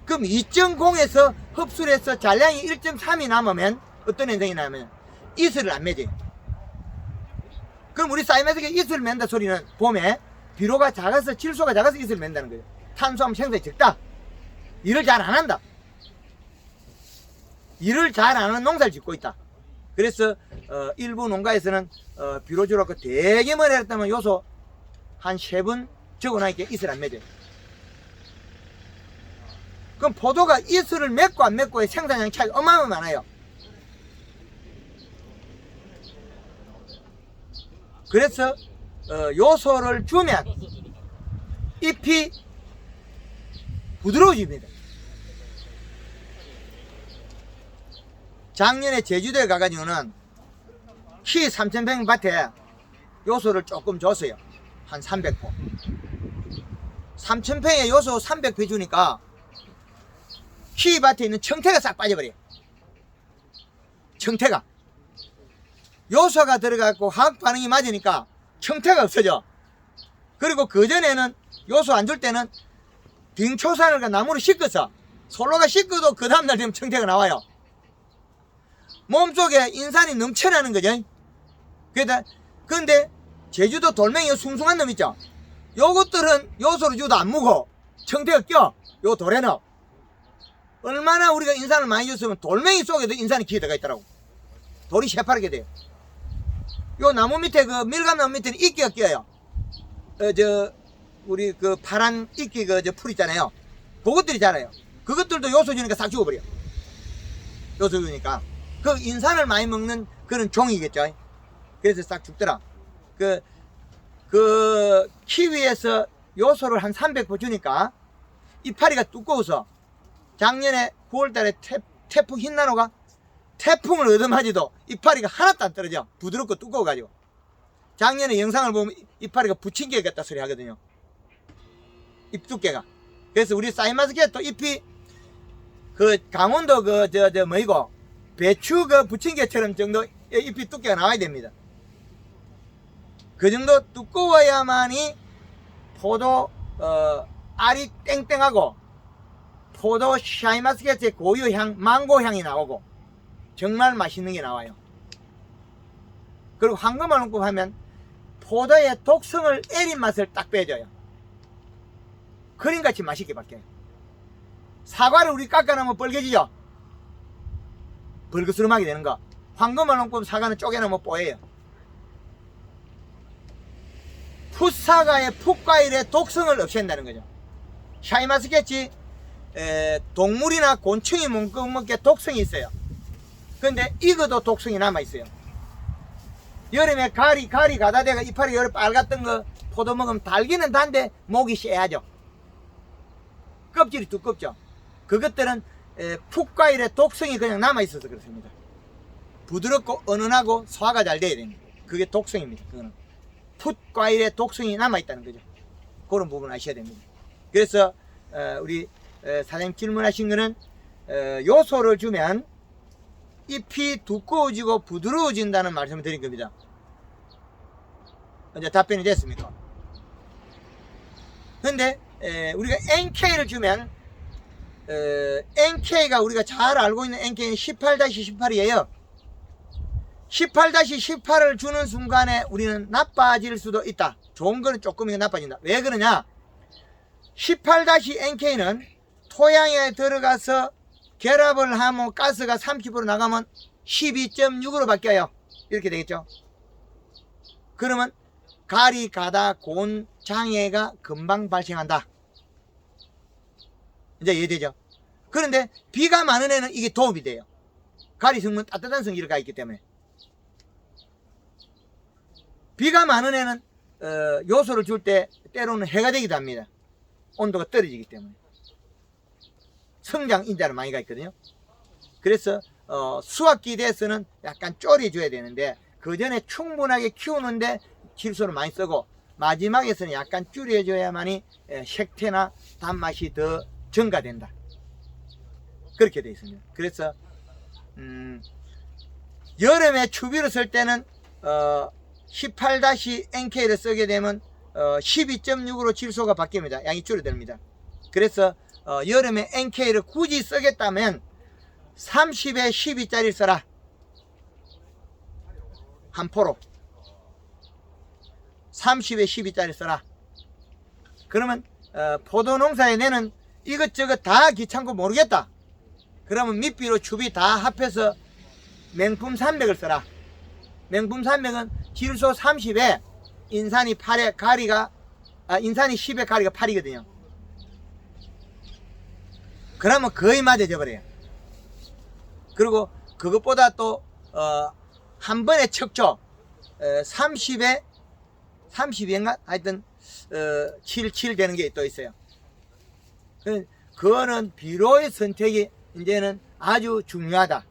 그럼 2.0에서 흡수를 해서 잔량이 1.3이 남으면 어떤 현상이 나면 이슬을 안 맺어요. 그럼 우리 사이마스가 이슬을 맺는다 소리는 봄에 비료가 작아서 질소가 작아서 이슬을 맺는다는 거죠. 탄수화물 생산이 적다. 일을 잘 안 한다. 일을 잘 안 하는 농사를 짓고 있다. 그래서 일부 농가에서는 비료주로 되게 머리 했다면 요소 한 3번 적어놔니까 이슬 안 맺어요. 그럼 포도가 이슬을 맺고 안 맺고의 생산량 차이가 어마어마하게 많아요. 그래서 요소를 주면 잎이 부드러워집니다. 작년에 제주도에 가가지고는 키 3,000평 밭에 요소를 조금 줬어요. 한 300포. 3,000평에 요소 300포 주니까 키 밭에 있는 청태가 싹 빠져버려요. 청태가. 요소가 들어가고 화학 반응이 맞으니까 청태가 없어져. 그리고 그전에는 요소 안 줄 때는 빙초산을 나무를 씻어서 솔로가 씻어도 그 다음날 되면 청태가 나와요. 몸속에 인산이 넘쳐나는 거죠. 근데 제주도 돌멩이 숭숭한 놈 있죠. 요것들은 요소를 주도 안 묵어. 청태가 껴. 요 돌에는. 얼마나 우리가 인산을 많이 줬으면 돌멩이 속에도 인산이 기어 들어가 있더라고. 돌이 새파랗게 돼요. 요 나무 밑에 그 밀감나무 밑에는 이끼가 끼어요. 우리 그 파란 이끼 저 풀 있잖아요. 그것들이 자라요. 그것들도 요소 주니까 싹 죽어버려. 요소 주니까. 그 인산을 많이 먹는 그런 종이겠죠. 그래서 싹 죽더라. 그 키위에서 요소를 한 300포 주니까 이파리가 두꺼워서 작년에 9월달에 태풍 흰나노가 태풍을 얻어맞아도 이파리가 하나도 안 떨어져. 부드럽고 두꺼워가지고. 작년에 영상을 보면 이파리가 부침개 같다 소리 하거든요. 잎 두께가. 그래서 우리 사이마스케 또 잎이 그 강원도 뭐이고 배추 그 부침개처럼 정도 잎이 두께가 나와야 됩니다. 그 정도 두꺼워야만이 포도 알이 땡땡하고 포도 샤이마스켓의 고유향, 망고향이 나오고 정말 맛있는 게 나와요. 그리고 황금알농법 하면 포도의 독성을 애린 맛을 딱 빼줘요. 크림같이 맛있게 바뀌어요. 사과를 우리 깎아놓으면 빨개지죠? 벌거스름하게 되는 거. 황금알 농법 사과는 쪼개놓으면 뽀예요. 풋사과의 풋과일의 독성을 없앤다는 거죠. 샤인마스켓이 동물이나 곤충이 먹게 독성이 있어요. 근데 익어도 독성이 남아있어요. 여름에 가리 가다대가 이파리 여름 빨갛던 거 포도 먹으면 달기는 단데 목이 쎄하죠. 껍질이 두껍죠. 그것들은 풋과일의 독성이 그냥 남아있어서 그렇습니다. 부드럽고 은은하고 소화가 잘 돼야 됩니다. 그게 독성입니다. 그거는 풋과일의 독성이 남아있다는 거죠. 그런 부분 아셔야 됩니다. 그래서 우리 사장님 질문하신 거는 요소를 주면 잎이 두꺼워지고 부드러워진다는 말씀을 드린 겁니다. 이제 답변이 됐습니까? 근데 우리가 NK를 주면 NK가 우리가 잘 알고 있는 NK는 18-18이에요 18-18을 주는 순간에 우리는 나빠질 수도 있다. 좋은 거는 조금이면 나빠진다. 왜 그러냐? 18-NK는 토양에 들어가서 결합을 하면 가스가 30% 나가면 12.6으로 바뀌어요. 이렇게 되겠죠. 그러면 가리, 가다, 곤, 장애가 금방 발생한다. 이제 이해되죠? 그런데 비가 많은 애는 이게 도움이 돼요. 가리 성분 따뜻한 성질이 가 있기 때문에. 비가 많은 애는 요소를 줄 때 때로는 해가 되기도 합니다. 온도가 떨어지기 때문에. 성장 인자는 많이 가 있거든요. 그래서 수확기 돼서는 약간 졸여줘야 되는데 그 전에 충분하게 키우는데 질소를 많이 쓰고 마지막에서는 약간 줄여줘야만이 색태나 단맛이 더 증가된다. 그렇게 되어 있습니다. 그래서 여름에 추비를 쓸 때는 18-NK를 쓰게 되면 12.6으로 질소가 바뀝니다. 양이 줄어듭니다. 그래서 여름에 NK를 굳이 쓰겠다면 30에 12짜리 써라. 한 포로 30에 12짜리 써라. 그러면 포도 농사에 내는 이것저것 다 귀찮고 모르겠다. 그러면 밑비로 추비 다 합해서 맹품 300을 써라. 맹품 300은 질소 30에 인산이 8에 가리가 인산이 10에 가리가 8이거든요. 그러면 거의 맞아져 버려요. 그리고 그것보다 또 한 번에 척조 30에 30인가 하여튼 7 되는 게 또 있어요. 그거는 비료의 선택이 이제는 아주 중요하다.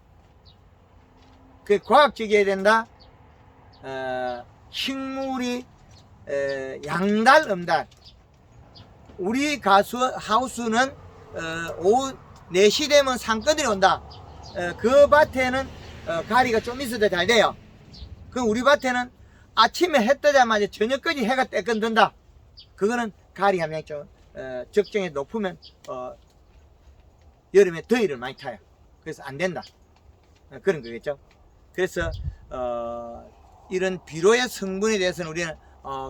그 과학적이어야 된다. 식물이 양달 음달. 우리 하우스는 오후 4시 되면 상권들이 온다. 그 밭에는 가리가 좀 있어도 잘 돼요. 그럼 우리 밭에는 아침에 해 뜨자마자 저녁까지 해가 떼끈든다. 그거는 가리 함량이 좀 적정에 높으면 여름에 더위를 많이 타요. 그래서 안 된다. 그런 거겠죠. 그래서 이런 비료의 성분에 대해서는 우리는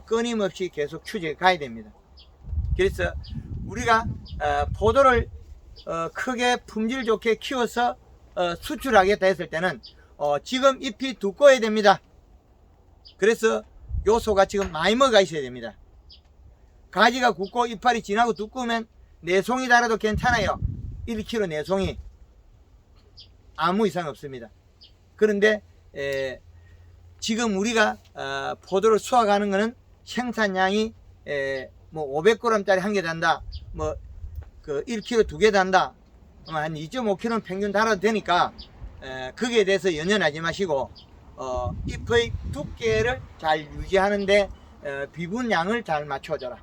끊임없이 계속 추적해 가야 됩니다. 그래서 우리가 포도를 크게 품질 좋게 키워서 수출하겠다 했을 때는 지금 잎이 두꺼워야 됩니다. 그래서 요소가 지금 많이 먹어 있어야 됩니다. 가지가 굵고 이파리 진하고 두꺼우면 내송이 달아도 괜찮아요. 1kg 내송이 아무 이상 없습니다. 그런데 지금 우리가 포도를 수확하는 거는 생산량이 뭐 500g짜리 한 개 단다, 뭐 그 1kg 2개 단다, 한 2.5kg는 평균 달아도 되니까 거기에 대해서 연연하지 마시고 잎의 두께를 잘 유지하는데 비분량을 잘 맞춰줘라.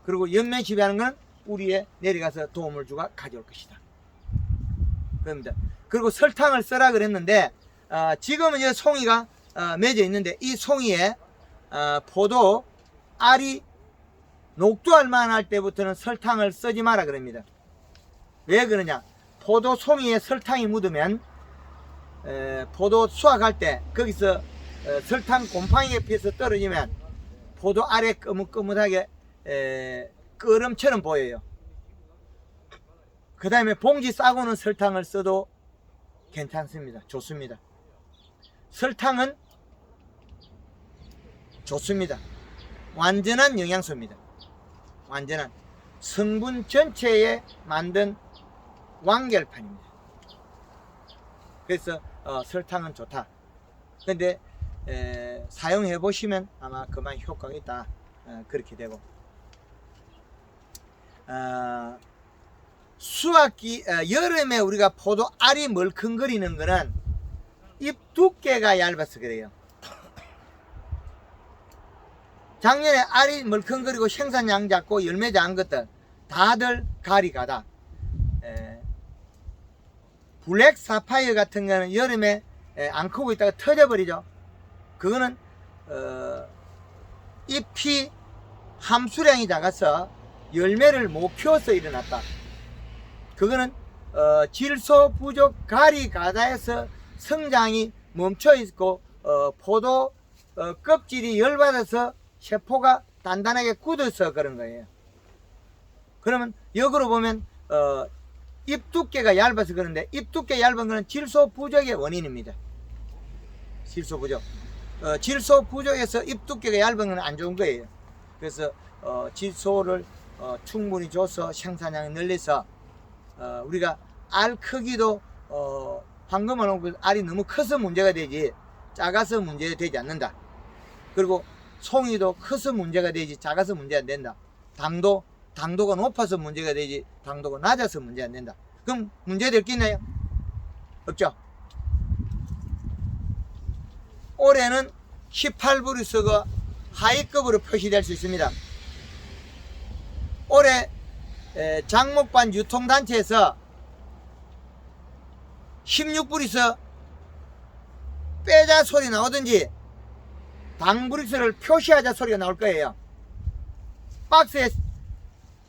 그리고 연면 시비하는 건 우리에 내려가서 도움을 주가 가져올 것이다. 그럽니다. 그리고 설탕을 써라 그랬는데 지금은 이제 송이가 맺어 있는데 이 송이에 포도 알이 녹두알 만할 때부터는 설탕을 쓰지 마라 그럽니다. 왜 그러냐? 포도 송이에 설탕이 묻으면 포도 수확할 때 거기서 설탕 곰팡이에 피해서 떨어지면 포도 알에 거뭇거뭇하게 끓음처럼 보여요. 그 다음에 봉지 싸고는 설탕을 써도 괜찮습니다. 좋습니다. 설탕은 좋습니다. 완전한 영양소입니다. 완전한 성분 전체에 만든 완결판입니다. 그래서 설탕은 좋다. 근데 사용해 보시면 아마 그만 효과가 있다. 그렇게 되고 수확기 여름에 우리가 포도 알이 멀컹거리는 거는 잎 두께가 얇아서 그래요. 작년에 알이 멀컹거리고 생산량 작고 열매 작은 것들 다들 가리 가다. 블랙 사파이어 같은 거는 여름에 안 크고 있다가 터져버리죠. 그거는 잎이 함수량이 작아서 열매를 못 키워서 일어났다. 그거는 질소 부족 가리 가다에서 성장이 멈춰 있고 포도 껍질이 열받아서 세포가 단단하게 굳어서 그런 거예요. 그러면 역으로 보면 잎 두께가 얇아서 그런데 잎 두께 얇은 거는 질소 부족의 원인입니다. 질소 부족. 질소 부족에서 잎 두께가 얇은 건 안 좋은 거예요. 그래서 질소를 충분히 줘서 생산량을 늘려서 우리가 알 크기도 황금알 알이 너무 커서 문제가 되지 작아서 문제가 되지 않는다. 그리고 송이도 커서 문제가 되지 작아서 문제가 안 된다. 당도가 높아서 문제가 되지 당도가 낮아서 문제 안 된다. 그럼 문제될 게 있나요? 없죠. 올해는 18브루스가 하위급으로 표시될 수 있습니다. 올해 장목반 유통단체에서 16브루스 빼자 소리 나오든지 당브루스를 표시하자 소리가 나올 거예요. 박스에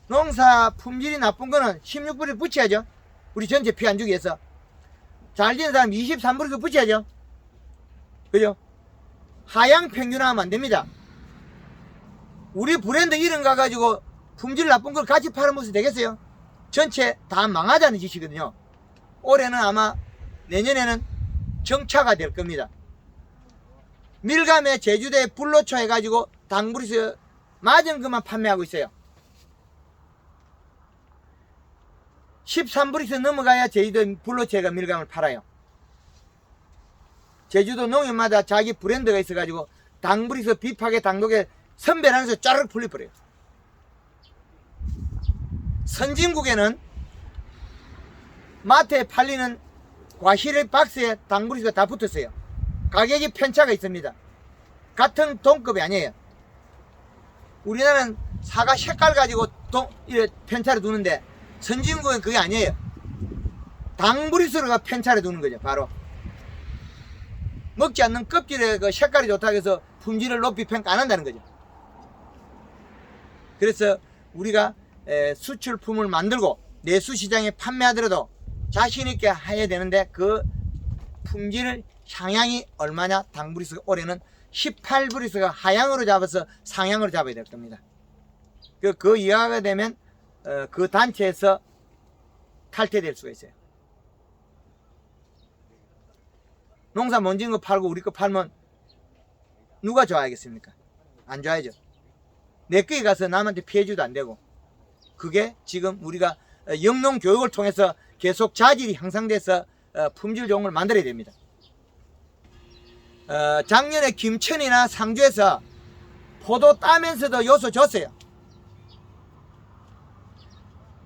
농사 품질이 나쁜 거는 16브루스 붙여야죠. 우리 전체 피 안 주기 위해서. 잘 지는 사람 23브루스 붙여야죠. 그죠? 하향 평균화하면 안 됩니다. 우리 브랜드 이름 가가지고 품질 나쁜 걸 같이 팔아먹어도 되겠어요? 전체 다 망하자는 짓이거든요. 올해는 아마 내년에는 정차가 될 겁니다. 밀감에 제주도에 불로초 해가지고 당브루스 맞은 것만 판매하고 있어요. 13브루스 넘어가야 제주도 불로초가 밀감을 팔아요. 제주도 농협마다 자기 브랜드가 있어가지고 당브루스 비파게 당독에 선별하면서 짜르륵 풀려버려요. 선진국에는 마트에 팔리는 과실 박스에 당브루스가 다 붙었어요. 가격이 편차가 있습니다. 같은 동급이 아니에요. 우리나라는 사과 색깔 가지고 이렇게 편차를 두는데 선진국은 그게 아니에요. 당브루스가 편차를 두는 거죠. 바로 먹지 않는 껍질에 그 색깔이 좋다고 해서 품질을 높이 평가 안 한다는 거죠. 그래서 우리가 수출품을 만들고 내수시장에 판매하더라도 자신있게 해야 되는데 그 품질 상향이 얼마냐. 당브루스가 올해는 18브루스가 하향으로 잡아서 상향으로 잡아야 될 겁니다. 그 이하가 되면 그 단체에서 탈퇴될 수가 있어요. 농사 못 지은 거 팔고 우리 거 팔면 누가 좋아하겠습니까? 안 좋아하죠. 내 거에 가서 남한테 피해줘도 안 되고. 그게 지금 우리가 영농 교육을 통해서 계속 자질이 향상돼서 품질 좋은 걸 만들어야 됩니다. 작년에 김천이나 상주에서 포도 따면서도 요소 줬어요.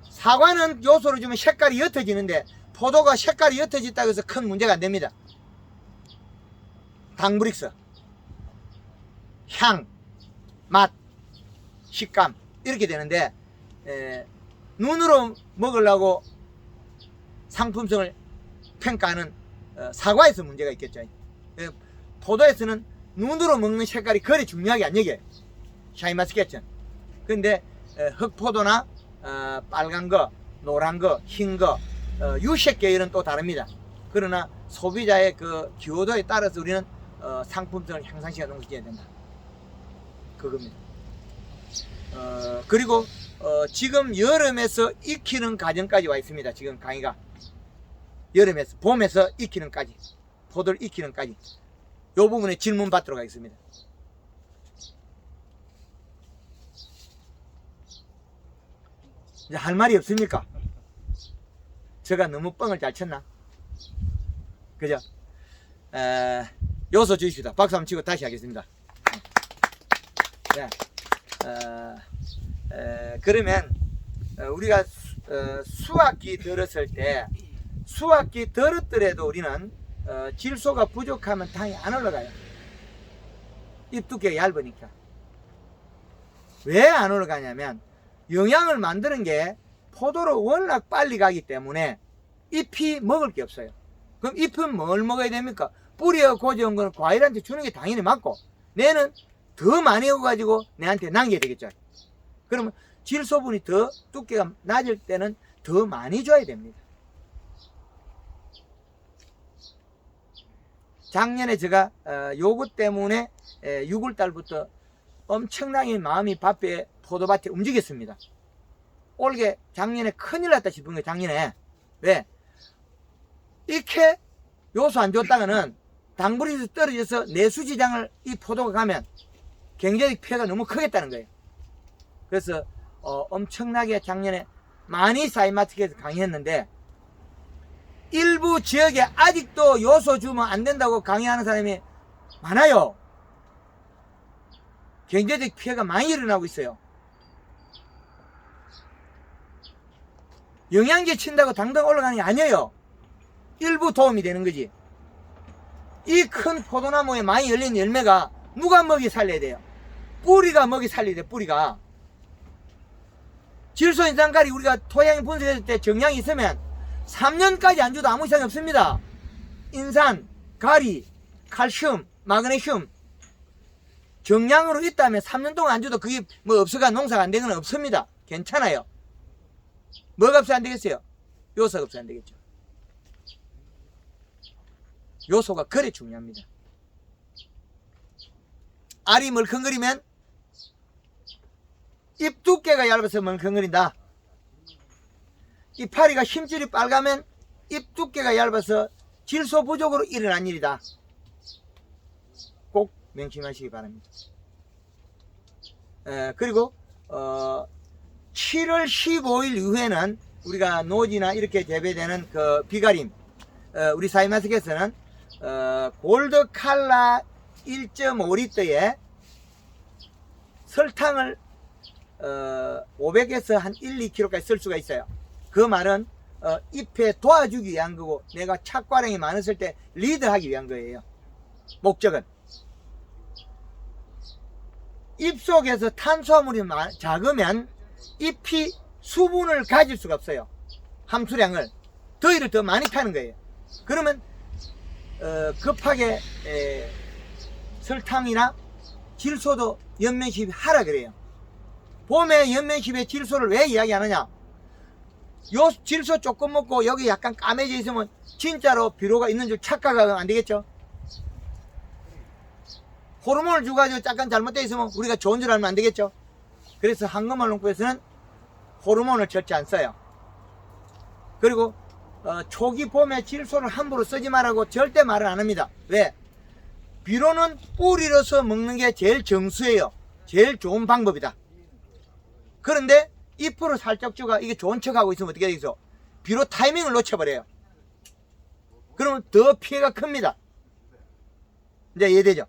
사과는 요소를 주면 색깔이 옅어지는데 포도가 색깔이 옅어졌다고 해서 큰 문제가 안 됩니다. 당브루스, 향, 맛, 식감 이렇게 되는데 눈으로 먹으려고 상품성을 평가하는 사과에서 문제가 있겠죠. 포도에서는 눈으로 먹는 색깔이 그리 중요하게 안 여겨요. 샤인마스켓은. 근데 흑포도나 빨간 거, 노란 거, 흰 거, 유색 계열은 또 다릅니다. 그러나 소비자의 그 기호도에 따라서 우리는 상품성을 향상시켜 놓은 것이 돼야 된다. 그겁니다. 그리고 지금 여름에서 익히는 과정까지 와 있습니다. 지금 강의가 여름에서 봄에서 익히는까지 포도를 익히는까지 이 부분에 질문 받도록 하겠습니다. 이제 할 말이 없습니까? 제가 너무 뻥을 잘 쳤나? 그죠? 요소 주십시다. 박수 한번 치고 다시 하겠습니다. 네. 그러면 우리가 수확기 들었을 때 수확기 들었더라도 우리는 질소가 부족하면 당이 안 올라가요. 잎 두께가 얇으니까. 왜 안 올라가냐면 영양을 만드는 게 포도로 워낙 빨리 가기 때문에 잎이 먹을 게 없어요. 그럼 잎은 뭘 먹어야 됩니까? 뿌리가 고져온 거는 과일한테 주는 게 당연히 맞고 내는 더 많이 얻어가지고 내한테 남겨야 되겠죠. 그러면 질소분이 더 두께가 낮을 때는 더 많이 줘야 됩니다. 작년에 제가 요것 때문에 6월달부터 엄청나게 마음이 바삐 포도밭에 움직였습니다. 올게 작년에 큰일 났다 싶은 거예요. 작년에. 왜? 이렇게 요소 안 줬다가는 당분이 떨어져서 내수지장을 이 포도가 가면 경제적 피해가 너무 크겠다는 거예요. 그래서 엄청나게 작년에 많이 사이마틱에서 강의했는데 일부 지역에 아직도 요소 주면 안 된다고 강의하는 사람이 많아요. 경제적 피해가 많이 일어나고 있어요. 영양제 친다고 당장 올라가는 게 아니에요. 일부 도움이 되는 거지. 이 큰 포도나무에 많이 열린 열매가 누가 먹이 살려야 돼요? 뿌리가 먹이 살려야 돼요. 뿌리가. 질소 인산가리 우리가 토양 분석했을 때 정량이 있으면 3년까지 안 줘도 아무 이상이 없습니다. 인산, 가리, 칼슘, 마그네슘 정량으로 있다면 3년 동안 안 줘도 그게 뭐 없어가 농사가 안 되는 건 없습니다. 괜찮아요. 뭐가 없어 안 되겠어요? 요소가 없어 안 되겠죠. 요소가 그래 중요합니다. 알이 멀컹거리면 잎 두께가 얇아서 멀컹거린다. 이파리가 힘줄이 빨가면 잎 두께가 얇아서 질소 부족으로 일어난 일이다. 꼭 명심하시기 바랍니다. 그리고 7월 15일 이후에는 우리가 노지나 이렇게 재배되는 그 비가림 우리 사이마스켓에서는 골드 칼라 1.5리터에 설탕을 500에서 한 1, 2kg까지 쓸 수가 있어요. 그 말은 잎에 도와주기 위한 거고 내가 착과량이 많았을 때 리드하기 위한 거예요. 목적은 잎 속에서 탄수화물이 작으면 잎이 수분을 가질 수가 없어요. 함수량을 더위를 더 많이 타는 거예요. 그러면 급하게 설탕이나 질소도 연면십이 하라 그래요. 봄에 연면십의 질소를 왜 이야기하느냐? 요 질소 조금 먹고 여기 약간 까매져 있으면 진짜로 비로가 있는 줄 착각하면 안 되겠죠? 호르몬을 주가지고 약간 잘못되어 있으면 우리가 좋은 줄 알면 안 되겠죠? 그래서 황금알농부에서는 호르몬을 절대 안 써요. 그리고 초기 봄에 질소를 함부로 쓰지 말라고 절대 말을 안 합니다. 왜? 비료는 뿌리로서 먹는 게 제일 정수예요. 제일 좋은 방법이다. 그런데 잎으로 살짝 주가 이게 좋은 척하고 있으면 어떻게 되겠어? 비료 타이밍을 놓쳐버려요. 그러면 더 피해가 큽니다. 이제 이해되죠?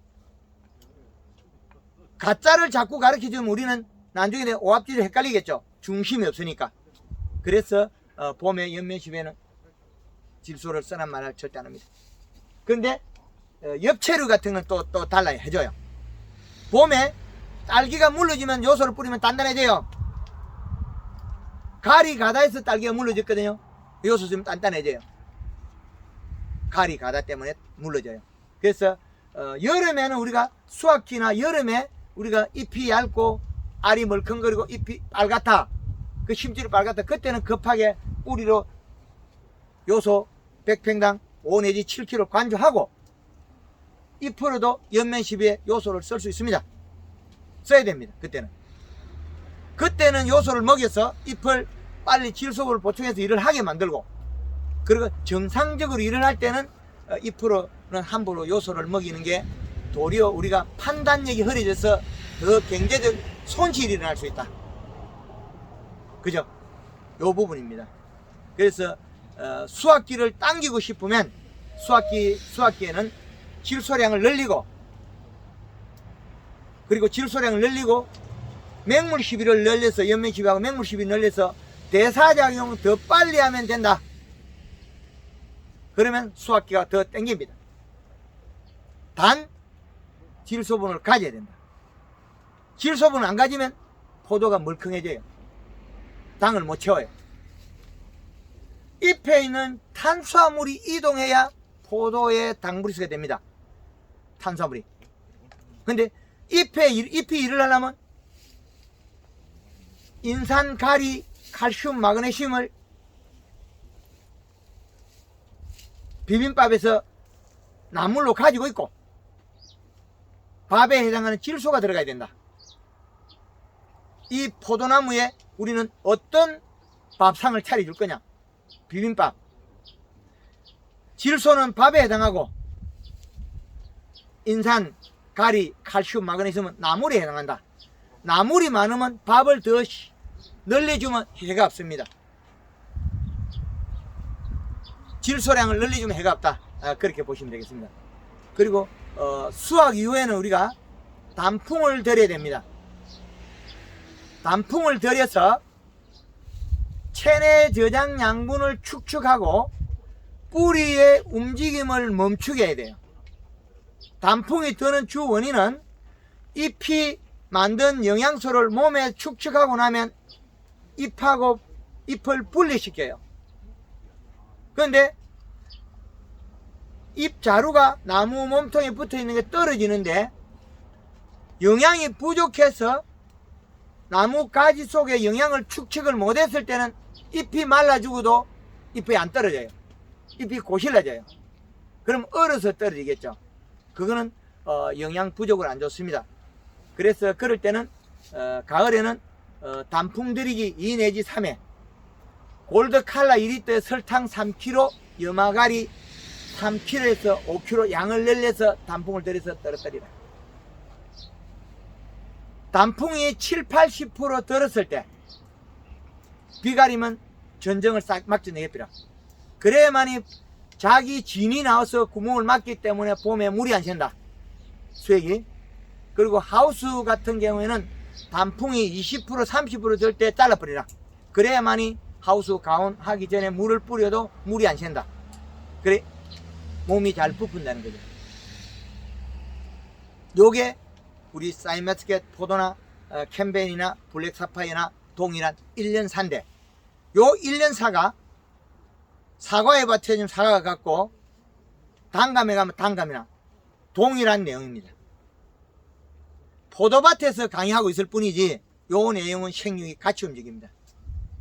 가짜를 자꾸 가르쳐주면 우리는 나중에 오합지를 헷갈리겠죠. 중심이 없으니까. 그래서 봄에 연면십에는 질소를 써란 말을 절대 안 합니다. 그런데 엽채류 같은 건 또 달라요. 해줘요. 봄에 딸기가 물러지면 요소를 뿌리면 단단해져요. 가리 가다에서 딸기가 물러졌거든요. 요소 주면 단단해져요. 가리 가다 때문에 물러져요. 그래서 여름에는 우리가 수확기나 여름에 우리가 잎이 얇고 알이 멀컹거리고 잎이 빨갛다. 그 심줄이 빨갛다. 그때는 급하게 뿌리로 요소 100평당 5 내지 7kg 관주하고 잎으로도 연면 12에 요소를 쓸 수 있습니다. 써야 됩니다. 그때는. 그때는 요소를 먹여서 잎을 빨리 질소를 보충해서 일을 하게 만들고, 그리고 정상적으로 일을 할 때는 잎으로는 함부로 요소를 먹이는 게 도리어 우리가 판단력이 흐려져서 더 경제적 손실이 일어날 수 있다. 그죠? 요 부분입니다. 그래서 수확기를 당기고 싶으면 수확기에는 질소량을 늘리고, 그리고 질소량을 늘리고 맹물 시비를 늘려서, 연면 시비하고 맹물 시비를 늘려서 대사작용을 더 빨리 하면 된다. 그러면 수확기가 더 땡깁니다. 단 질소분을 가져야 된다. 질소분을 안 가지면 포도가 멀컹해져요. 당을 못 채워요. 잎에 있는 탄수화물이 이동해야 포도의 당분수가 됩니다. 탄수화물이. 근데 잎이 일을 하려면 인산, 가리, 칼슘, 마그네슘을 비빔밥에서 나물로 가지고 있고, 밥에 해당하는 질소가 들어가야 된다. 이 포도나무에 우리는 어떤 밥상을 차려줄 거냐? 비빔밥. 질소는 밥에 해당하고, 인산, 가리, 칼슘, 마그네슘은 나물에 해당한다. 나물이 많으면 밥을 더 늘려주면 해가 없습니다. 질소량을 늘려주면 해가 없다. 그렇게 보시면 되겠습니다. 그리고 수확 이후에는 우리가 단풍을 들여야 됩니다. 단풍을 들여서 체내 저장 양분을 축축하고 뿌리의 움직임을 멈추게 해야 돼요. 단풍이 드는 주 원인은 잎이 만든 영양소를 몸에 축축하고 나면 잎을 분리시켜요. 그런데 잎 자루가 나무 몸통에 붙어 있는 게 떨어지는데, 영양이 부족해서 나무 가지 속에 영양을 축적을 못했을 때는 잎이 말라 죽어도 잎이 안 떨어져요. 잎이 고실라져요. 그럼 얼어서 떨어지겠죠. 그거는 영양 부족을 안 좋습니다. 그래서 그럴 때는 가을에는 단풍 들이기 2 내지 3회, 골드 칼라 2리터에 설탕 3kg, 염화가리 3kg에서 5kg 양을 늘려서 단풍을 들여서 떨어뜨리라. 단풍이 70~80% 들었을 때 비가리면 전정을 싹 막혀내겠더라. 그래야만이 자기 진이 나와서 구멍을 막기 때문에 봄에 물이 안 샌다. 수액이. 그리고 하우스 같은 경우에는 단풍이 20%~30% 될 때 잘라버리라. 그래야만이 하우스 가온 하기 전에 물을 뿌려도 물이 안 샌다. 그래 몸이 잘 부푼다는 거죠. 요게 우리 사이마스켓 포도나 캠벤이나 블랙 사파이어나 동일한 1년사인데, 요 1년사가 사과에 받쳐진 사과가 같고 단감에 가면 단감이나 동일한 내용입니다. 포도밭에서 강의하고 있을 뿐이지 요 내용은 생육이 같이 움직입니다.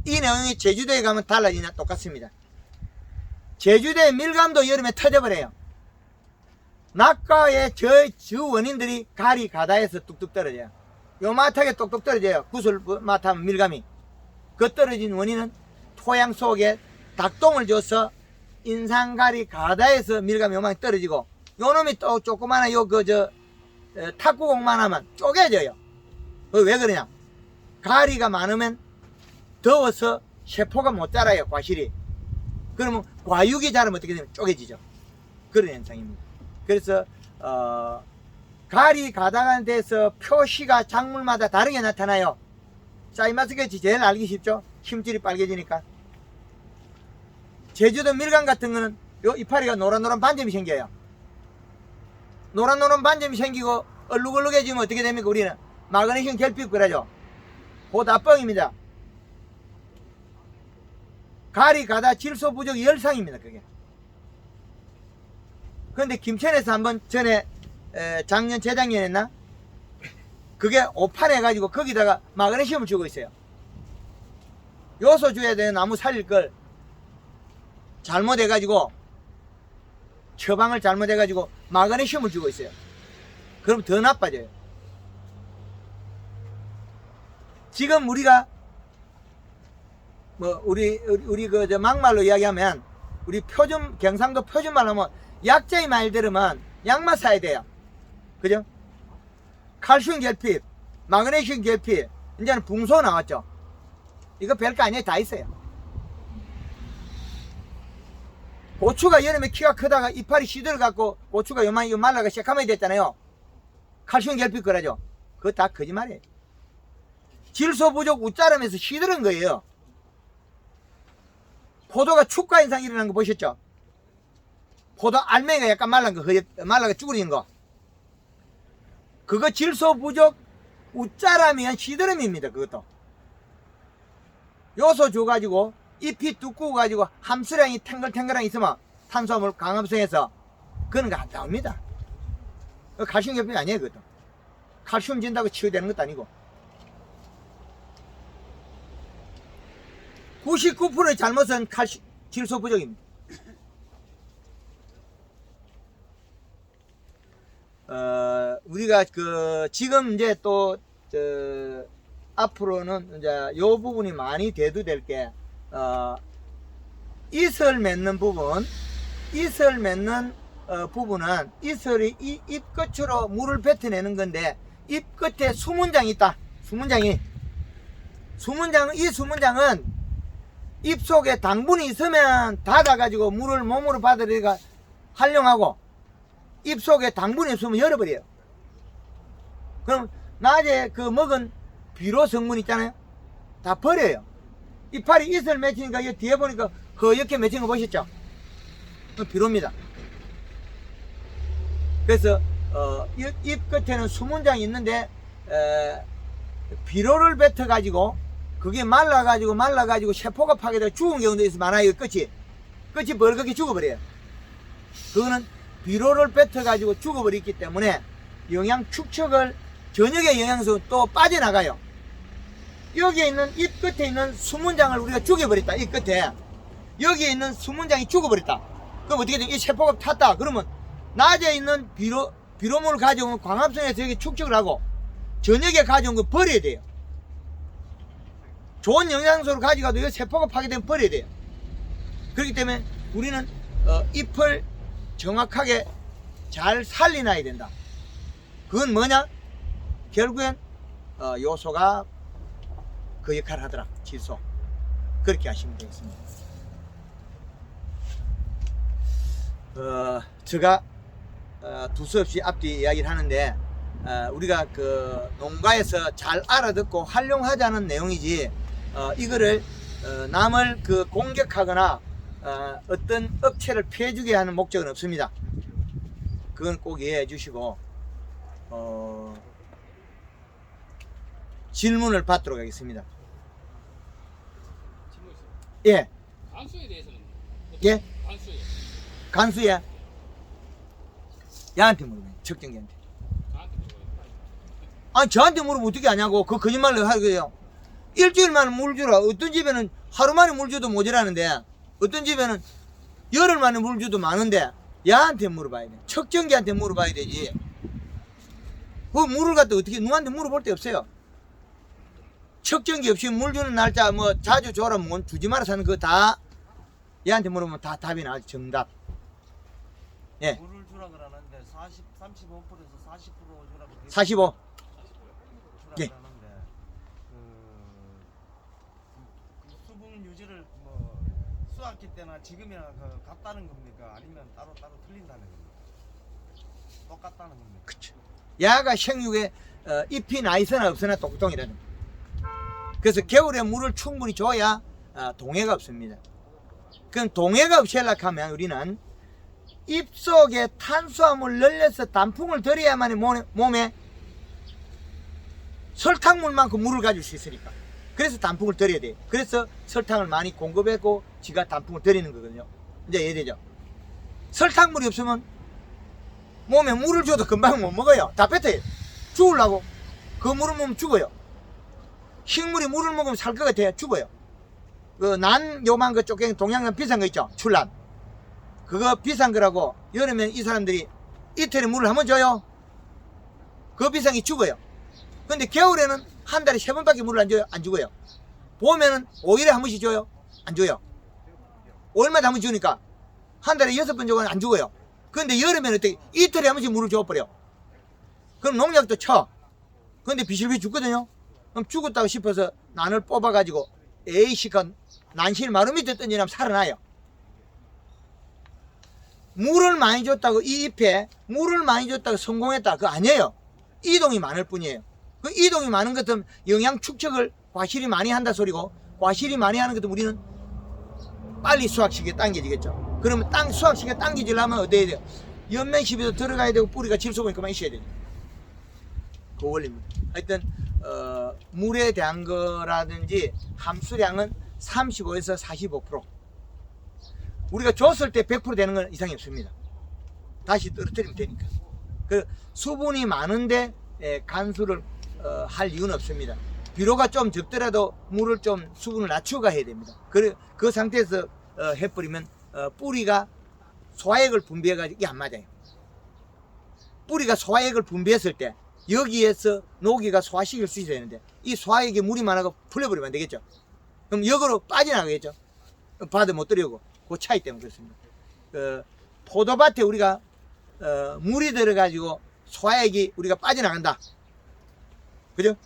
이 내용이 제주도에 가면 달라지냐? 똑같습니다. 제주도의 밀감도 여름에 터져버려요. 낙과의 저 원인들이 가리 가다에서 뚝뚝 떨어져요. 요만하게 똑똑 떨어져요. 구슬맛하면 밀감이. 그 떨어진 원인은 토양 속에 닭똥을 줘서 인산가리 가다에서 밀감이 요만하게 떨어지고, 요놈이 또 조그마한 탁구공만 하면 쪼개져요. 왜 그러냐? 가리가 많으면 더워서 세포가 못 자라요, 과실이. 그러면 과육이 자라면 어떻게 되면 쪼개지죠. 그런 현상입니다. 그래서 가리 가다가 데서 표시가 작물마다 다르게 나타나요. 사이마스켓이 제일 알기 쉽죠. 힘줄이 빨개지니까. 제주도 밀감 같은 거는 요 이파리가 노란노란 반점이 생겨요. 노란노란 반점이 생기고 얼룩얼룩해지면 어떻게 됩니까? 우리는 마그네슘 결핍 그러죠. 그거 다 뻥입니다. 가리 가다 질소 부족 열상입니다, 그게. 그런데 김천에서 한번 전에 작년 재작년에 했나? 그게 오판해가지고 거기다가 마그네슘을 주고 있어요. 요소 줘야 되는 나무 살릴 걸 잘못해가지고, 처방을 잘못해가지고 마그네슘을 주고 있어요. 그럼 더 나빠져요. 지금 우리가 뭐 우리 그 저 막말로 이야기하면 우리 표준 경상도 표준말로 하면 약자의 말 들으면 약만 사야 돼요. 그죠? 칼슘 결핍, 마그네슘 결핍, 이제는 붕소 나왔죠. 이거 별거 아니에요. 다 있어요. 고추가 여름에 키가 크다가 이파리 시들어갖고 고추가 요만히 말라가 새카매이 됐잖아요. 칼슘 결핍 그러죠. 그거 다 거짓말이에요. 질소 부족 우짜름에서 시들은 거예요. 포도가 축과 현상 일어난 거 보셨죠? 포도 알맹이가 약간 말라가 쭈그리는 거. 그거 질소 부족 우짜라면 시드름입니다. 그것도 요소 줘가지고 잎이 두꺼워 가지고 함수량이 탱글탱글한 있으면 탄수화물 강합성해서 그런 거 안 나옵니다. 칼슘 결핍이 아니에요. 그것도 칼슘 진다고 치유되는 것도 아니고 99%의 잘못은 질소 부족입니다. 우리가 지금 이제 또 앞으로는 이제 요 부분이 많이 대두될 게 이슬 맺는 부분, 이슬 맺는 부분은 이슬이 잎 끝으로 물을 뱉어내는 건데 잎 끝에 수문장이 있다. 이 수문장은 잎 속에 당분이 있으면 닫아가지고 물을 몸으로 받아들이가 활용하고 잎 속에 당분이 없으면 열어버려요. 그럼 낮에 그 먹은 비료 성분 있잖아요. 다 버려요. 이파리 이슬 맺히니까 이 뒤에 보니까 허옇게 맺힌 거 보셨죠? 그 비료입니다. 그래서 잎 끝에는 수문장이 있는데 비료를 뱉어 가지고 그게 말라가지고 세포가 파괴되고 죽은 경우도 있어 많아요. 끝이 벌겋게 죽어버려요. 그거는 비료를 뱉어가지고 죽어버렸기 때문에 영양 축적을 저녁에 영양소 또 빠져나가요. 여기에 있는 잎 끝에 있는 수문장을 우리가 죽여버렸다. 잎 끝에 여기에 있는 수문장이 죽어버렸다. 그럼 어떻게 돼? 이 세포가 탔다. 그러면 낮에 있는 비료물을 가져오면 광합성에서 여기 축적을 하고 저녁에 가져온 거 버려야 돼요. 좋은 영양소를 가져가도 이 세포가 파괴되면 버려야 돼요. 그렇기 때문에 우리는 잎을 정확하게 잘 살려놔야 된다. 그건 뭐냐? 결국엔 요소가 그 역할을 하더라. 질소. 그렇게 하시면 되겠습니다. 제가 두서없이 앞뒤 이야기를 하는데 우리가 그 농가에서 잘 알아듣고 활용하자는 내용이지 이거를 남을 그 공격하거나 어떤 업체를 피해주게 하는 목적은 없습니다. 그건 꼭 이해해 주시고 질문을 받도록 하겠습니다. 예. 간수에 대해서는 예? 간수에 간수야. 야한테 물어봐요. 척정기한테. 저한테 물어봐요. 아니 저한테 물어보면 어떻게 하냐고. 그 거짓말을 하고요. 일주일 만에 물 주라. 어떤 집에는 하루 만에 물 줘도 모자라는데 어떤 집에는 열흘 만에 물 줘도 많은데 야한테 물어봐야 돼. 척정기한테 물어봐야 되지. 그 물을 갖다 어떻게 누구한테 물어볼 데 없어요. 척정기 없이 물 주는 날짜 뭐 자주 줘라 뭐 주지 마라 사는 그거 다 얘한테 물어보면 다 답이 나와요. 정답. 예. 물을 주라 그러는데 35%에서 40% 주라고 45. 주라 예. 그러는데 그 수분 유지를 뭐 수확기 때나 지금이나 그 같다는 겁니까? 아니면 따로 틀린다는 겁니까? 똑같다는 겁니까? 그쵸. 야가 생육에 잎이 나 있으나 없으나 똑똑이라는 거예요. 그래서 겨울에 물을 충분히 줘야 동해가 없습니다. 그럼 동해가 없이 하려면 우리는 잎 속에 탄수화물 늘려서 단풍을 들여야만 몸에 설탕물만큼 물을 가질 수 있으니까. 그래서 단풍을 들여야 돼요. 그래서 설탕을 많이 공급하고 지가 단풍을 들이는 거거든요. 이제 이해되죠? 설탕물이 없으면 몸에 물을 줘도 금방 못 먹어요. 다 뱉어요. 죽으려고. 그 물을 먹으면 죽어요. 식물이 물을 먹으면 살 것 같아요. 죽어요. 그 난 요만 그 쪽에 동양산 비싼 거 있죠. 출란. 그거 비싼 거라고 여름에 이 사람들이 이틀에 물을 한번 줘요. 그거 비싼 게 죽어요. 근데 겨울에는 한 달에 3번밖에 물을 안 줘요? 안 주고요. 봄에는 5일에 한 번씩 줘요? 안 줘요. 5일마다 한 번 주니까 한 달에 6번 주고는 안 주고요. 그런데 여름에는 어떻게 이틀에 한 번씩 물을 줘버려. 그럼 농약도 쳐. 그런데 비실비실 죽거든요. 그럼 죽었다고 싶어서 난을 뽑아가지고 에이시가 난실 마루 밑에 던지면 살아나요. 물을 많이 줬다고 이 잎에 물을 많이 줬다고 성공했다. 그거 아니에요. 이동이 많을 뿐이에요. 그 이동이 많은 것은 영양 축적을 과실이 많이 한다 소리고, 과실이 많이 하는 것도 우리는 빨리 수확시키게 당겨지겠죠. 그러면 땅 수확시키게 당겨지려면 어디에 돼요? 연면시비도 들어가야 되고 뿌리가 질소분이 그만 있어야 돼요. 그 원리입니다. 하여튼 물에 대한 거라든지 함수량은 35에서 45%. 우리가 줬을 때 100% 되는 건 이상이 없습니다. 다시 떨어뜨리면 되니까. 그 수분이 많은데 간수를 할 이유는 없습니다. 비료가 좀 적더라도 물을 좀 수분을 낮추고 해야 됩니다. 그 상태에서 해버리면 뿌리가 소화액을 분비해가지고 이게 안 맞아요. 뿌리가 소화액을 분비했을 때 여기에서 녹이가 소화시킬 수 있어야 되는데 이 소화액에 물이 많아서 풀려버리면 안 되겠죠. 그럼 역으로 빠져나가겠죠. 바다 못 들여오고 그 차이 때문에 그렇습니다. 포도밭에 우리가 물이 들어가지고 소화액이 우리가 빠져나간다. 그죠?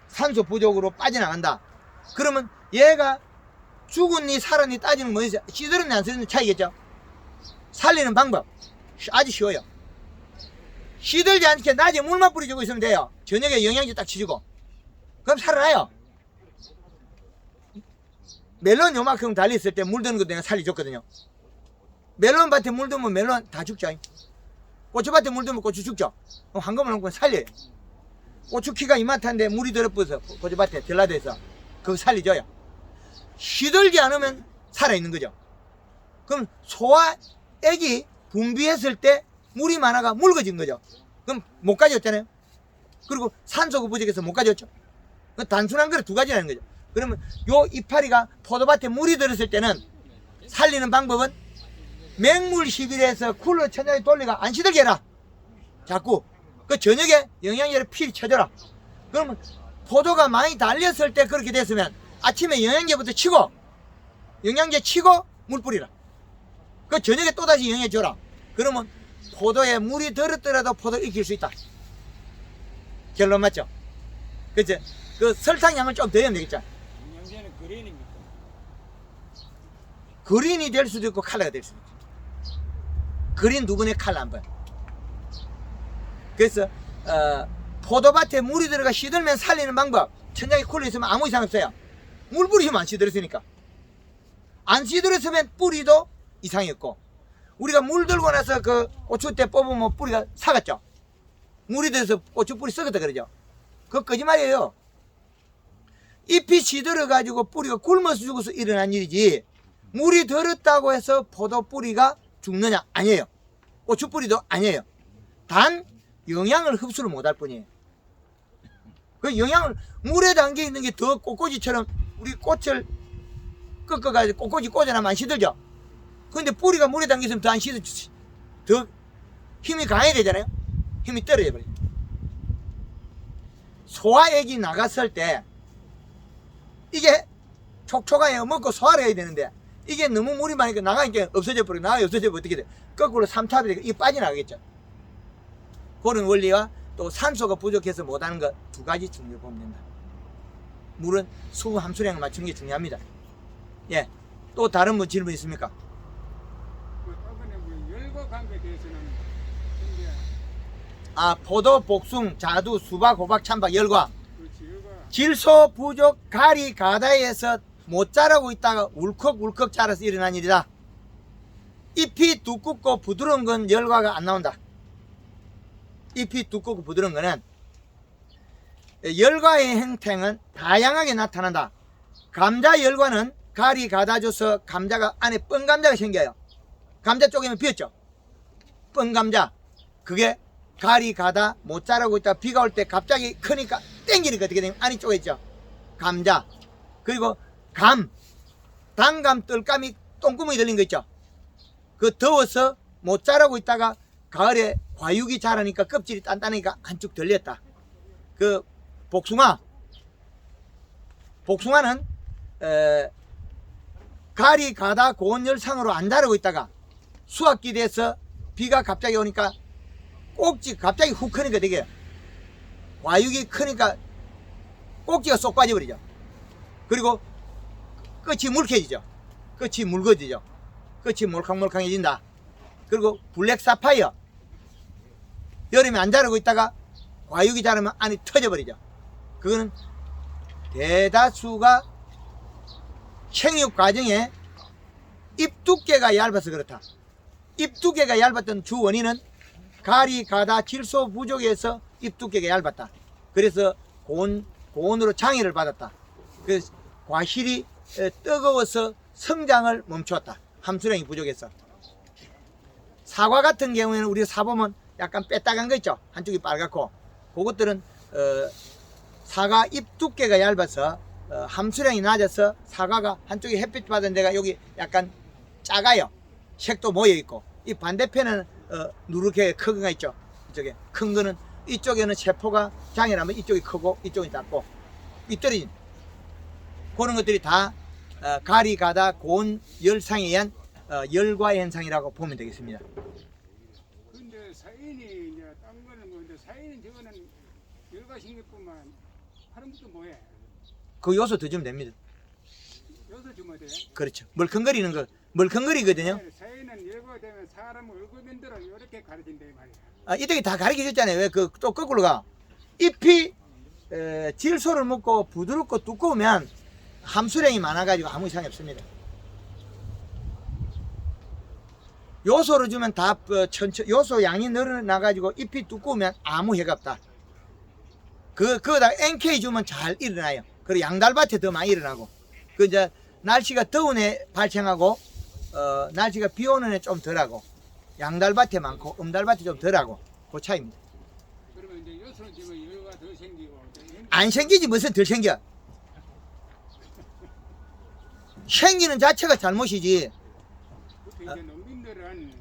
산소 부족으로 빠져나간다. 그러면 얘가 죽은니 살았니 따지는 뭐였어요? 시들었니 안 시들었니 차이겠죠? 살리는 방법 아주 쉬워요. 시들지 않게 낮에 물만 뿌려주고 있으면 돼요. 저녁에 영양제 딱 치주고 그럼 살아나요. 멜론 요만큼 달렸을 때 물 드는 것도 내가 살려줬거든요. 멜론 밭에 물 들면 멜론 다 죽죠. 고추밭에 물 들면 고추 죽죠. 그럼 한꺼번에 한꺼번에 살려요. 고추 키가 이만한데 물이 들어버려서 고추밭에 들라대서 그거 살려줘요. 시들지 않으면 살아있는 거죠. 그럼 소화액이 분비했을 때 물이 많아가 묽어진 거죠. 그럼 못 가졌잖아요. 그리고 산소가 부족해서 못 가졌죠. 단순한 거는 두 가지라는 거죠. 그러면 요 이파리가 포도밭에 물이 들었을 때는 살리는 방법은 맹물 시비에서 쿨러 천장에 돌리가 안 시들게 해라. 자꾸 그 저녁에 영양제를 필히 쳐줘라. 그러면 포도가 많이 달렸을 때 그렇게 됐으면 아침에 영양제부터 치고 영양제 치고 물 뿌리라. 그 저녁에 또다시 영양제 줘라. 그러면 포도에 물이 들었더라도 포도를 익힐 수 있다. 결론 맞죠? 그치? 그 설탕량을 좀 더 하면 되겠죠? 영양제는 그린입니까? 그린이 될 수도 있고 칼라가 될 수도 있죠. 그린 두 번에 칼라 한 번. 그래서 포도밭에 물이 들어가 시들면 살리는 방법 천장에 쿨러 있으면 아무 이상 없어요. 물 뿌리면 안 시들었으니까. 안 시들었으면 뿌리도 이상이 없고 우리가 물 들고 나서 그 고추대 뽑으면 뿌리가 사갔죠. 물이 들어서 고추 뿌리 썩었다 그러죠. 그거 거짓말이에요. 잎이 시들어 가지고 뿌리가 굶어서 죽어서 일어난 일이지 물이 들었다고 해서 포도 뿌리가 죽느냐? 아니에요. 고추 뿌리도 아니에요. 단 영양을 흡수를 못할 뿐이에요. 그 영양을 물에 담겨 있는 게 더 꽃꽂이처럼 우리 꽃을 꺾어가지고 꽃꽂이 꽂아나면 안 시들죠. 근데 뿌리가 물에 담겨 있으면 더 안 시들, 더 힘이 강해야 되잖아요. 힘이 떨어져 버려요. 소화액이 나갔을 때 이게 촉촉하게 먹고 소화를 해야 되는데 이게 너무 물이 많으니까 나가니까 없어져 버리고 나가 없어져 버리면 어떻게 돼? 거꾸로 삼탑이 되고 이게 빠져나가겠죠. 그런 원리와 또 산소가 부족해서 못하는 것 두 가지 중요히 보면 된다. 물은 수분 함수량을 맞추는 게 중요합니다. 예, 또 다른 뭐 질문 있습니까? 이번에 뭐 열과 관계에 대해서는 이제 포도, 복숭, 자두, 수박, 호박, 찬박, 열과 그렇지 열과 질소 부족 가리 가다에서 못 자라고 있다가 울컥울컥 자라서 일어난 일이다. 잎이 두껍고 부드러운 건 열과가 안 나온다. 잎이 두껍고 부드러운 거는 열과의 형태는 다양하게 나타난다. 감자 열과는 가리 가다줘서 감자가 안에 뻥감자가 생겨요. 감자 쪼개면 비었죠. 뻥감자 그게 가리 가다 못 자라고 있다 비가 올 때 갑자기 크니까 땡기니까 어떻게 되면 안이 쪼개져. 감자 그리고 감 단감 뜰감이 똥구멍이 들린 거 있죠. 그 더워서 못 자라고 있다가 가을에 과육이 자라니까 껍질이 단단하니까 한쪽 들렸다. 그 복숭아는 가리 가다 고온 열상으로 안 자르고 있다가 수확기 돼서 비가 갑자기 오니까 꼭지 갑자기 훅 크니까 되게 과육이 크니까 꼭지가 쏙 빠져버리죠. 그리고 끝이 물개지죠. 끝이 묽어지죠. 끝이 몰캉몰캉해진다. 그리고 블랙 사파이어, 여름에 안 자르고 있다가 과육이 자르면 안이 터져버리죠. 그거는 대다수가 생육 과정에 잎 두께가 얇아서 그렇다. 잎 두께가 얇았던 주 원인은 가리 가다 질소 부족에서 잎 두께가 얇았다. 그래서 고온으로 장애를 받았다. 그래서 과실이 뜨거워서 성장을 멈추었다. 함수량이 부족해서. 사과 같은 경우에는 우리가 사보면 약간 빼딱한 거 있죠. 한쪽이 빨갛고. 그것들은 사과 잎 두께가 얇아서 함수량이 낮아서 사과가 한쪽이 햇빛 받은 데가 여기 약간 작아요. 색도 모여있고. 이 반대편은 누렇게 큰 거가 있죠. 이쪽에 큰 거는 이쪽에는 세포가 장애라면 이쪽이 크고 이쪽이 작고 삐뚤어진 그런 것들이 다 가리 가다 고온 열상에 의한 열과 현상이라고 보면 되겠습니다. 근데 사인이 이제 딴 거는 뭐 근데 사인은 저거는 열과식물뿐만 하는 것도 뭐해? 그 요소 더 주면 됩니다. 여기서 주면 돼. 그렇죠. 멀컹거리는 거 멀컹거리거든요. 사인은 열과가 되면 사람 얼굴 만들어 이렇게 가르친다 이 말이야. 이쪽이 다 가르쳐 줬잖아요. 왜 그 또 거꾸로 가? 잎이 질소를 먹고 부드럽고 두꺼우면 함수량이 많아가지고 아무 이상이 없습니다. 요소를 주면 다 요소 양이 늘어나가지고 잎이 두꺼우면 아무 해가 없다. 그거다 NK 주면 잘 일어나요. 그리고 양달밭에 더 많이 일어나고. 그 이제 날씨가 더운 해 발생하고 날씨가 비 오는 해 좀 덜하고. 양달밭에 많고 음달밭에 좀 덜하고. 그 차이입니다. 그러면 이제 요소는 지금 열과 더 생기고 안 생기지 무슨 덜 생겨. 생기는 자체가 잘못이지. 그때 이제 농민들은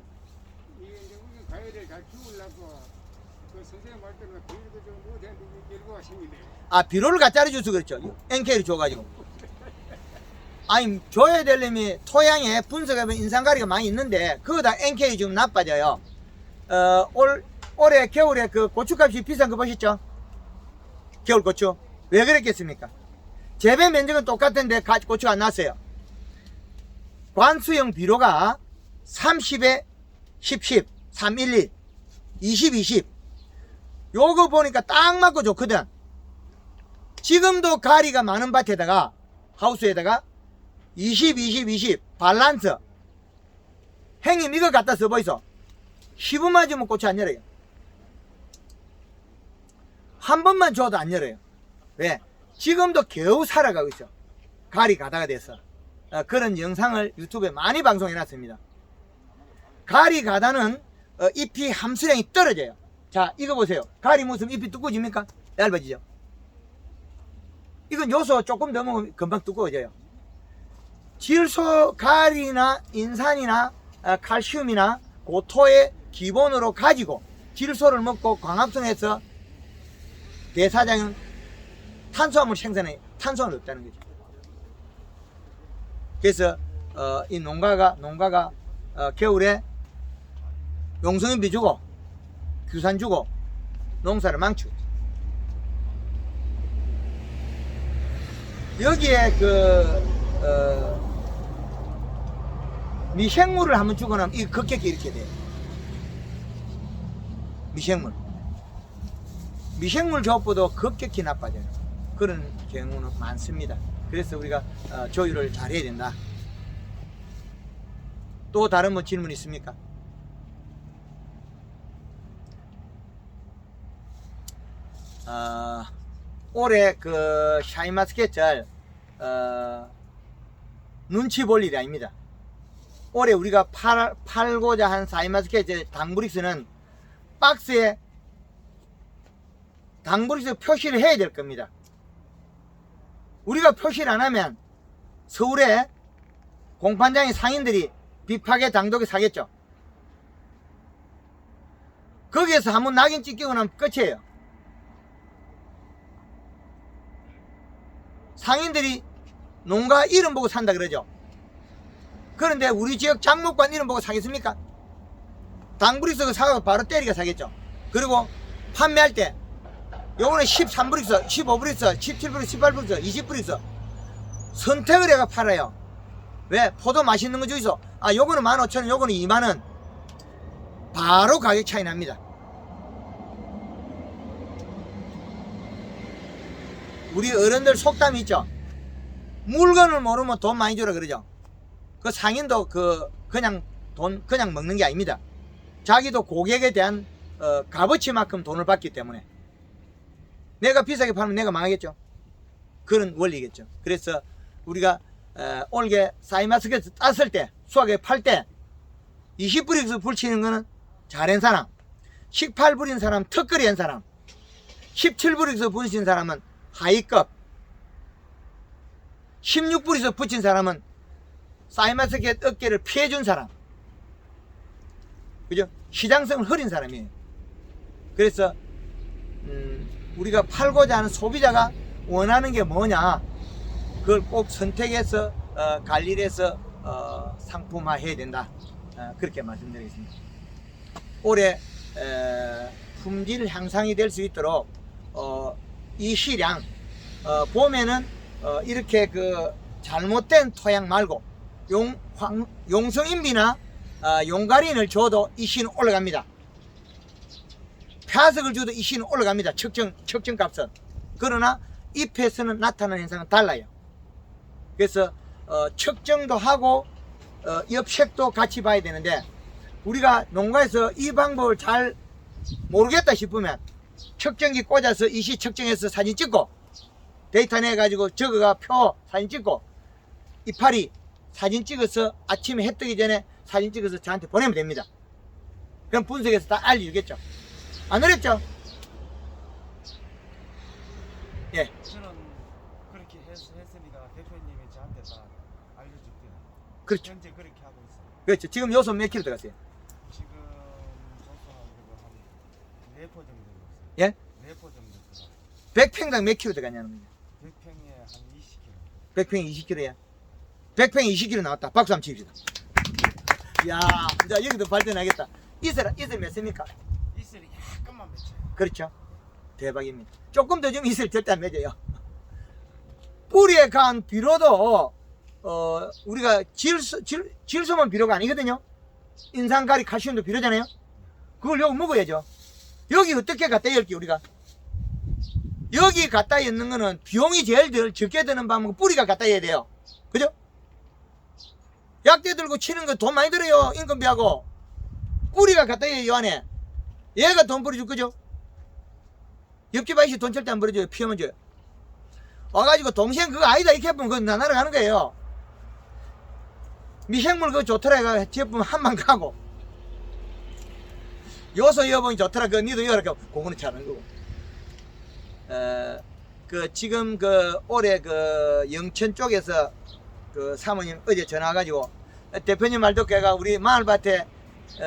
이게 이제 우리 가위를 잘 키우려고 그 선생님 할 때는 비료도 좀 못했는데 열과가 생기네. 비료를 갖다 줘서 그렇죠. NK를 줘가지고. 아니 줘야 되려면 토양에 분석하면 인산가리가 많이 있는데 그거다 NK 주면 나빠져요. 올해 겨울에 그 고추값이 비싼 거 보셨죠? 겨울 고추. 왜 그랬겠습니까? 재배 면적은 똑같은데 고추가 안 났어요. 관수형 비료가 30에 10, 10, 311, 20, 20. 요거 보니까 딱 맞고 좋거든. 지금도 가리가 많은 밭에다가 하우스에다가 20, 20, 20 밸런스. 형님 이거 갖다 써보이소. 10분 맞으면 고추 안 열어요. 한 번만 줘도 안 열어요. 왜? 지금도 겨우 살아가고 있어. 가리 가다가 돼서. 그런 영상을 유튜브에 많이 방송해 놨습니다. 가리 가다는 잎이 함수량이 떨어져요. 자 이거 보세요. 가리 무슨 잎이 두꺼워집니까? 얇아지죠. 이건 요소 조금 더 먹으면 금방 두꺼워져요. 질소, 가리나 인산이나 칼슘이나 고토의 기본으로 가지고 질소를 먹고 광합성해서 대사장은 탄수화물 생산에 탄수화물이 없다는 거죠. 그래서 이 농가가 겨울에 용성인비 주고 규산 주고 농사를 망치고 여기에 미생물을 한번 주고 나면 이거 급격히 이렇게 돼요. 미생물 조합보다 급격히 나빠져요. 그런 경우는 많습니다. 그래서 우리가 조율을 잘 해야 된다. 또 다른 뭐 질문 있습니까? 올해 그 샤인마스켓을 눈치 볼 일이 아닙니다. 올해 우리가 팔고자 한 샤인마스켓 당브릭스는 박스에 당브릭스 표시를 해야 될 겁니다. 우리가 표시를 안 하면 서울에 공판장의 상인들이 비파게 당독에 사겠죠. 거기에서 한번 낙인 찍히고 나면 끝이에요. 상인들이 농가 이름 보고 산다 그러죠. 그런데 우리 지역 장목관 이름 보고 사겠습니까? 당브릭스 사고 바로 때리가 사겠죠. 그리고 판매할 때 요거는 13브릭스, 15브릭스, 17브릭스, 18브릭스, 20브릭스 선택을 해가 팔아요. 왜? 포도 맛있는 거 주이소. 아, 요거는 15,000원, 요거는 2만원. 바로 가격 차이 납니다. 우리 어른들 속담이 있죠. 물건을 모르면 돈 많이 주라 그러죠. 그 상인도 그냥 돈 그냥 먹는 게 아닙니다. 자기도 고객에 대한 값어치만큼 돈을 받기 때문에 내가 비싸게 팔면 내가 망하겠죠. 그런 원리겠죠. 그래서 우리가 올게 사이마스켓 땄을 때 수확에 팔 때 20브릭스 불치는 거는 잘한 사람, 18브릭스 사람 턱걸이 한 사람, 17브릭스 붙인 사람은 하이급, 16브릭스 붙인 사람은 사이마스켓 어깨를 피해준 사람, 그죠? 시장성을 흐린 사람이에요. 그래서 우리가 팔고자 하는 소비자가 원하는 게 뭐냐, 그걸 꼭 선택해서 관리를 해서 상품화해야 된다. 그렇게 말씀드리겠습니다. 올해 품질 향상이 될 수 있도록 이 시량 봄에는 이렇게 그 잘못된 토양 말고 용성인비나 용가린을 줘도 이 씨는 올라갑니다. 폐화석을 줘도 이 씨는 올라갑니다. 측정값은. 그러나 잎에서는 나타나는 현상은 달라요. 그래서 측정도 하고 엽색도 같이 봐야 되는데, 우리가 농가에서 이 방법을 잘 모르겠다 싶으면 측정기 꽂아서 이 씨 측정해서 사진 찍고 데이터 내가지고 적어가 표 사진 찍고 이파리 사진 찍어서 아침에 해 뜨기 전에 사진 찍어서 저한테 보내면 됩니다. 그럼 분석해서 다 알려주겠죠. 안 어렵죠? 예. 저는 그렇게 했으니까 대표님이 저한테 다 알려줄게요. 그렇죠. 현재 그렇게 하고 있어요. 그렇죠. 지금 요소 몇 킬로 들어갔어요? 지금 조사하고 한 4포 정도 들었어요. 예? 4포 정도 들어요. 100평당 몇 킬로 들어가냐는 거죠. 100평에 한 20kg. 100평 20킬로야. 100평 20킬로 나왔다. 박수 한번 칩시다. 이야, 이제 여기도 발전하겠다. 이슬 몇 셉니까? 이슬이 약간만 맺혀요. 그렇죠. 대박입니다. 조금 더 좀 이슬 절대 안 맺어요. 뿌리에 간 비료도 우리가 질소만 비료가 아니거든요. 인산가리 칼슘도 비료잖아요. 그걸 여기 먹어야죠. 여기 어떻게 갖다 엮기 우리가? 여기 갖다 엮는 거는 비용이 제일 적게 드는 방법은 뿌리가 갖다 엮어야 돼요. 그죠? 약대 들고 치는 거 돈 많이 들어요. 인건비하고. 뿌리가 갖다 엮어요. 안에 얘가 돈 벌어줄 거죠. 옆집 아저씨 돈 절대 안 벌어줘요. 피하면 줘요. 와가지고 동생 그거 아니다 이렇게 해보면 그거 나 날아가는 거예요. 미생물 그거 좋더라 해가 제품 한만 가고 요소 여봉이 좋더라 그거 니도 여라 그거는 잘하는 거고. 그 지금 그 올해 그 영천 쪽에서 그 사모님 어제 전화 와가지고 대표님 말 듣고 걔가 우리 마을밭에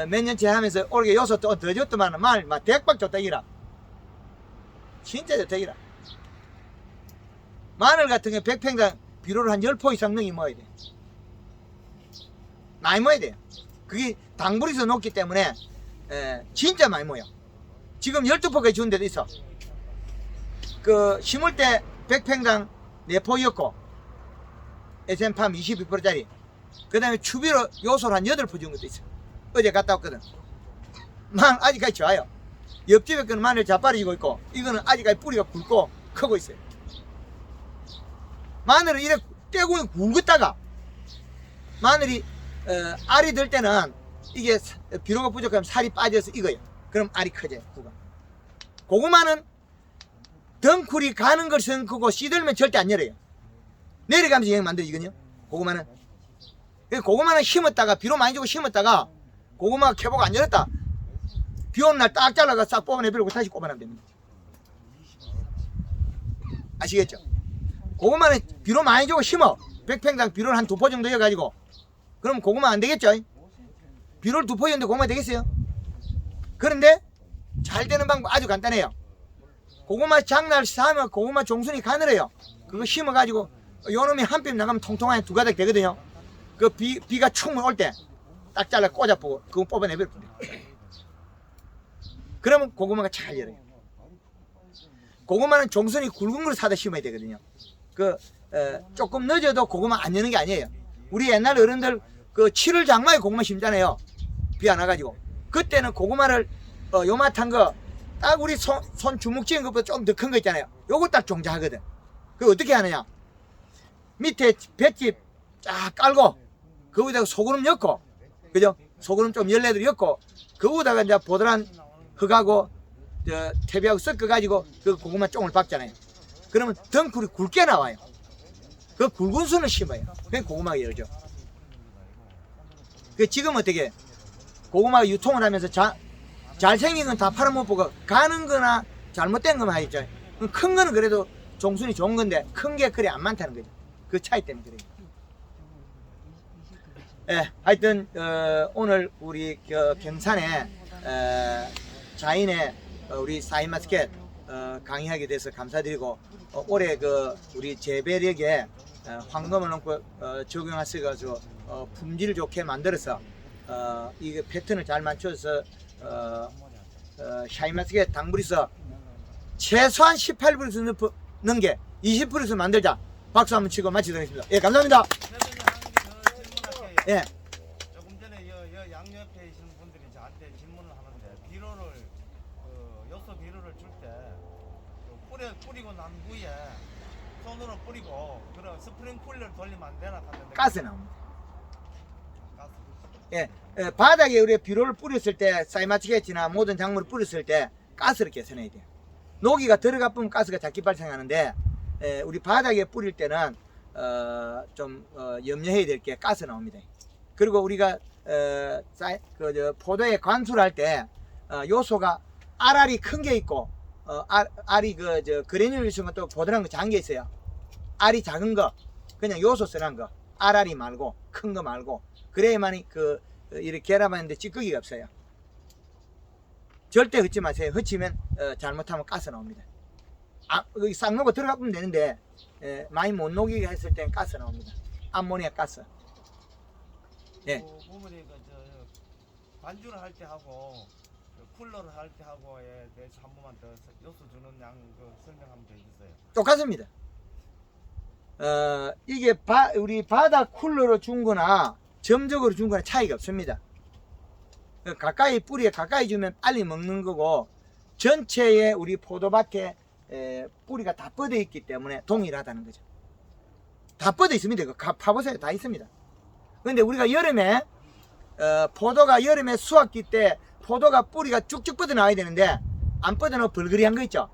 몇 년째 하면서 올해 요소 또 더 줬더만 마을 막 대박 좋다 이라. 진짜 좋다 이라. 마늘 같은 게 100평당 비료를 한 10포 이상 넣이 먹어야 돼. 많이 먹어야 돼요. 그게 당불에서 녹기 때문에 진짜 많이 먹어요. 지금 12포까지 주는 데도 있어. 그 심을 때 100평당 4포였고 SM팜 22%짜리 그 다음에 추비로 요소를 한 8포 준 것도 있어. 어제 갔다 왔거든. 아직까지 좋아요. 옆집에 거는 마늘 자빠지고 있고 이거는 아직까지 뿌리가 굵고 크고 있어요. 마늘을 이렇게 떼고 굵었다가 마늘이 알이 들 때는 이게 비료가 부족하면 살이 빠져서 익어요. 그럼 알이 커져요. 고구마는 덩쿨이 가는 것은 크고 씨들면 절대 안 열어요. 내려가면서 영양 만들어지거든요. 고구마는. 고구마는 심었다가 비료 많이 주고 심었다가 고구마가 캐보고 안 열었다. 비 오는 날 딱 잘라가 싹 뽑아내버리고 다시 꼽아내면 됩니다. 아시겠죠? 고구마는 비료 많이 주고 심어. 100평당 비료를 한 2포 정도 해가지고 그럼 고구마 안 되겠죠? 비료를 2포 였는데 고구마 되겠어요? 그런데 잘 되는 방법 아주 간단해요. 고구마 장날 사면 고구마 종순이 가늘어요. 그거 심어가지고 요놈이 한 뼘 나가면 통통하게 두 가닥 되거든요. 그 비가 충분 올 때 딱 잘라 꽂아보고 그거 뽑아내버려. 그러면 고구마가 잘 열어요. 고구마는 종선이 굵은 걸 사다 심어야 되거든요. 조금 늦어도 고구마 안 여는 게 아니에요. 우리 옛날 어른들 그 7월 장마에 고구마 심잖아요. 비 안 와가지고. 그때는 고구마를 요만한 거 딱 우리 손 주먹 쥐는 것보다 좀 더 큰 거 있잖아요. 요거 딱 종자하거든. 그거 어떻게 하느냐? 밑에 볏짚 쫙 깔고 거기다가 소그름 엮고, 그죠? 소그름 좀 열레들 엮고 거기다가 이제 보드란 흙하고 퇴비하고 섞어가지고 그 고구마 쫑을 박잖아요. 그러면 덩쿨이 굵게 나와요. 그 굵은 순을 심어요. 그게 고구마가 열죠. 지금 어떻게 고구마가 유통을 하면서 잘생긴 건 다 팔아못 보고 가는 거나 잘못된 것만 하겠죠. 큰 거는 그래도 종순이 좋은 건데 큰 게 그리 안 많다는 거죠. 그 차이 때문에 그래요. 예, 하여튼 오늘 우리 경산에 자인의 우리 사이마스켓 강의하게 돼서 감사드리고, 올해 우리 재배력에 황금을 넣고 적용하셔가지고 품질 좋게 만들어서 이게 패턴을 잘 맞춰서 샤인마스켓 당불에서 최소한 18%수 넣는 게 20%수 만들자. 박수 한번 치고 마치도록 하겠습니다. 예, 감사합니다. 예. 조금 전에 양옆에 계시는 분들이 저한테 질문을 하는데 비료를 요소 비료를 줄 때 뿌리고 난 후에 손으로 뿌리고 그런 스프링클러를 돌리면 안 되나 하는데 가스 나옵니다. 가스. 예, 바닥에 우리 비료를 뿌렸을 때, 사이마치게치나 모든 작물을 뿌렸을 때 가스를 개선해야 돼요. 녹이가 들어가 보면 가스가 작게 발생하는데, 우리 바닥에 뿌릴 때는 좀 염려해야 될 게 가스 나옵니다. 그리고 우리가 포도에 관수를 할 때 요소가 알알이 큰 게 있고, 알이 그레듈 있는 것도 포도란 거 작은 게 있어요. 알이 작은 거, 그냥 요소 쓰는 거, 알알이 말고 큰 거 말고, 그래야만이 이렇게 결합하는데 찌꺼기가 없어요. 절대 흩지 마세요. 흩치면 잘못하면 가스 나옵니다. 여기 싹 녹고 들어가면 되는데 많이 못 녹이게 했을 땐 가스 나옵니다. 암모니아 가스. 예. 부모님 반주를 할 때 하고 쿨러를 할 때 하고에 대해서 한 번만 더 요소 주는 양 설명하면 되겠어요. 똑같습니다. 이게 우리 바닥 쿨러로 준 거나 점적으로 준 거나 차이가 없습니다. 가까이 뿌리에 가까이 주면 빨리 먹는 거고, 전체에 우리 포도밭에 뿌리가 다 뻗어 있기 때문에 동일하다는 거죠. 다 뻗어 있습니다. 파보세요. 다 있습니다. 근데 우리가 여름에 포도가 여름에 수확기 때 포도가 뿌리가 쭉쭉 뻗어 나와야 되는데 안 뻗어 나오고 벌거리한 거 있죠.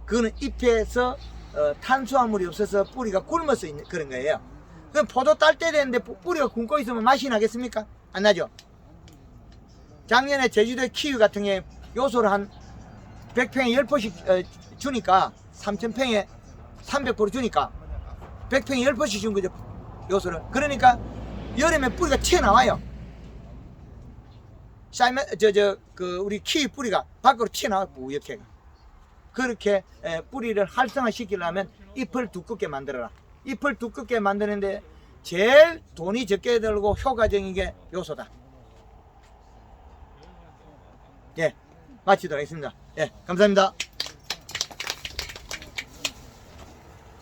그거는 잎에서 탄수화물이 없어서 뿌리가 굶어서 있는 그런 거예요. 그럼 포도 딸 때 되는데 뿌리가 굶고 있으면 맛이 나겠습니까? 안 나죠. 작년에 제주도 키위 같은 게 요소를 한 100평에 10포씩 주니까 3000평에 300포를 주니까 100평에 10포씩 준 거죠, 요소를. 그러니까 여름에 뿌리가 튀어나와요. 우리 키위 뿌리가 밖으로 튀어나와요, 뿌옇게. 그렇게 뿌리를 활성화시키려면 잎을 두껍게 만들어라. 잎을 두껍게 만드는데 제일 돈이 적게 들고 효과적인 게 요소다. 예, 마치도록 하겠습니다. 예, 감사합니다.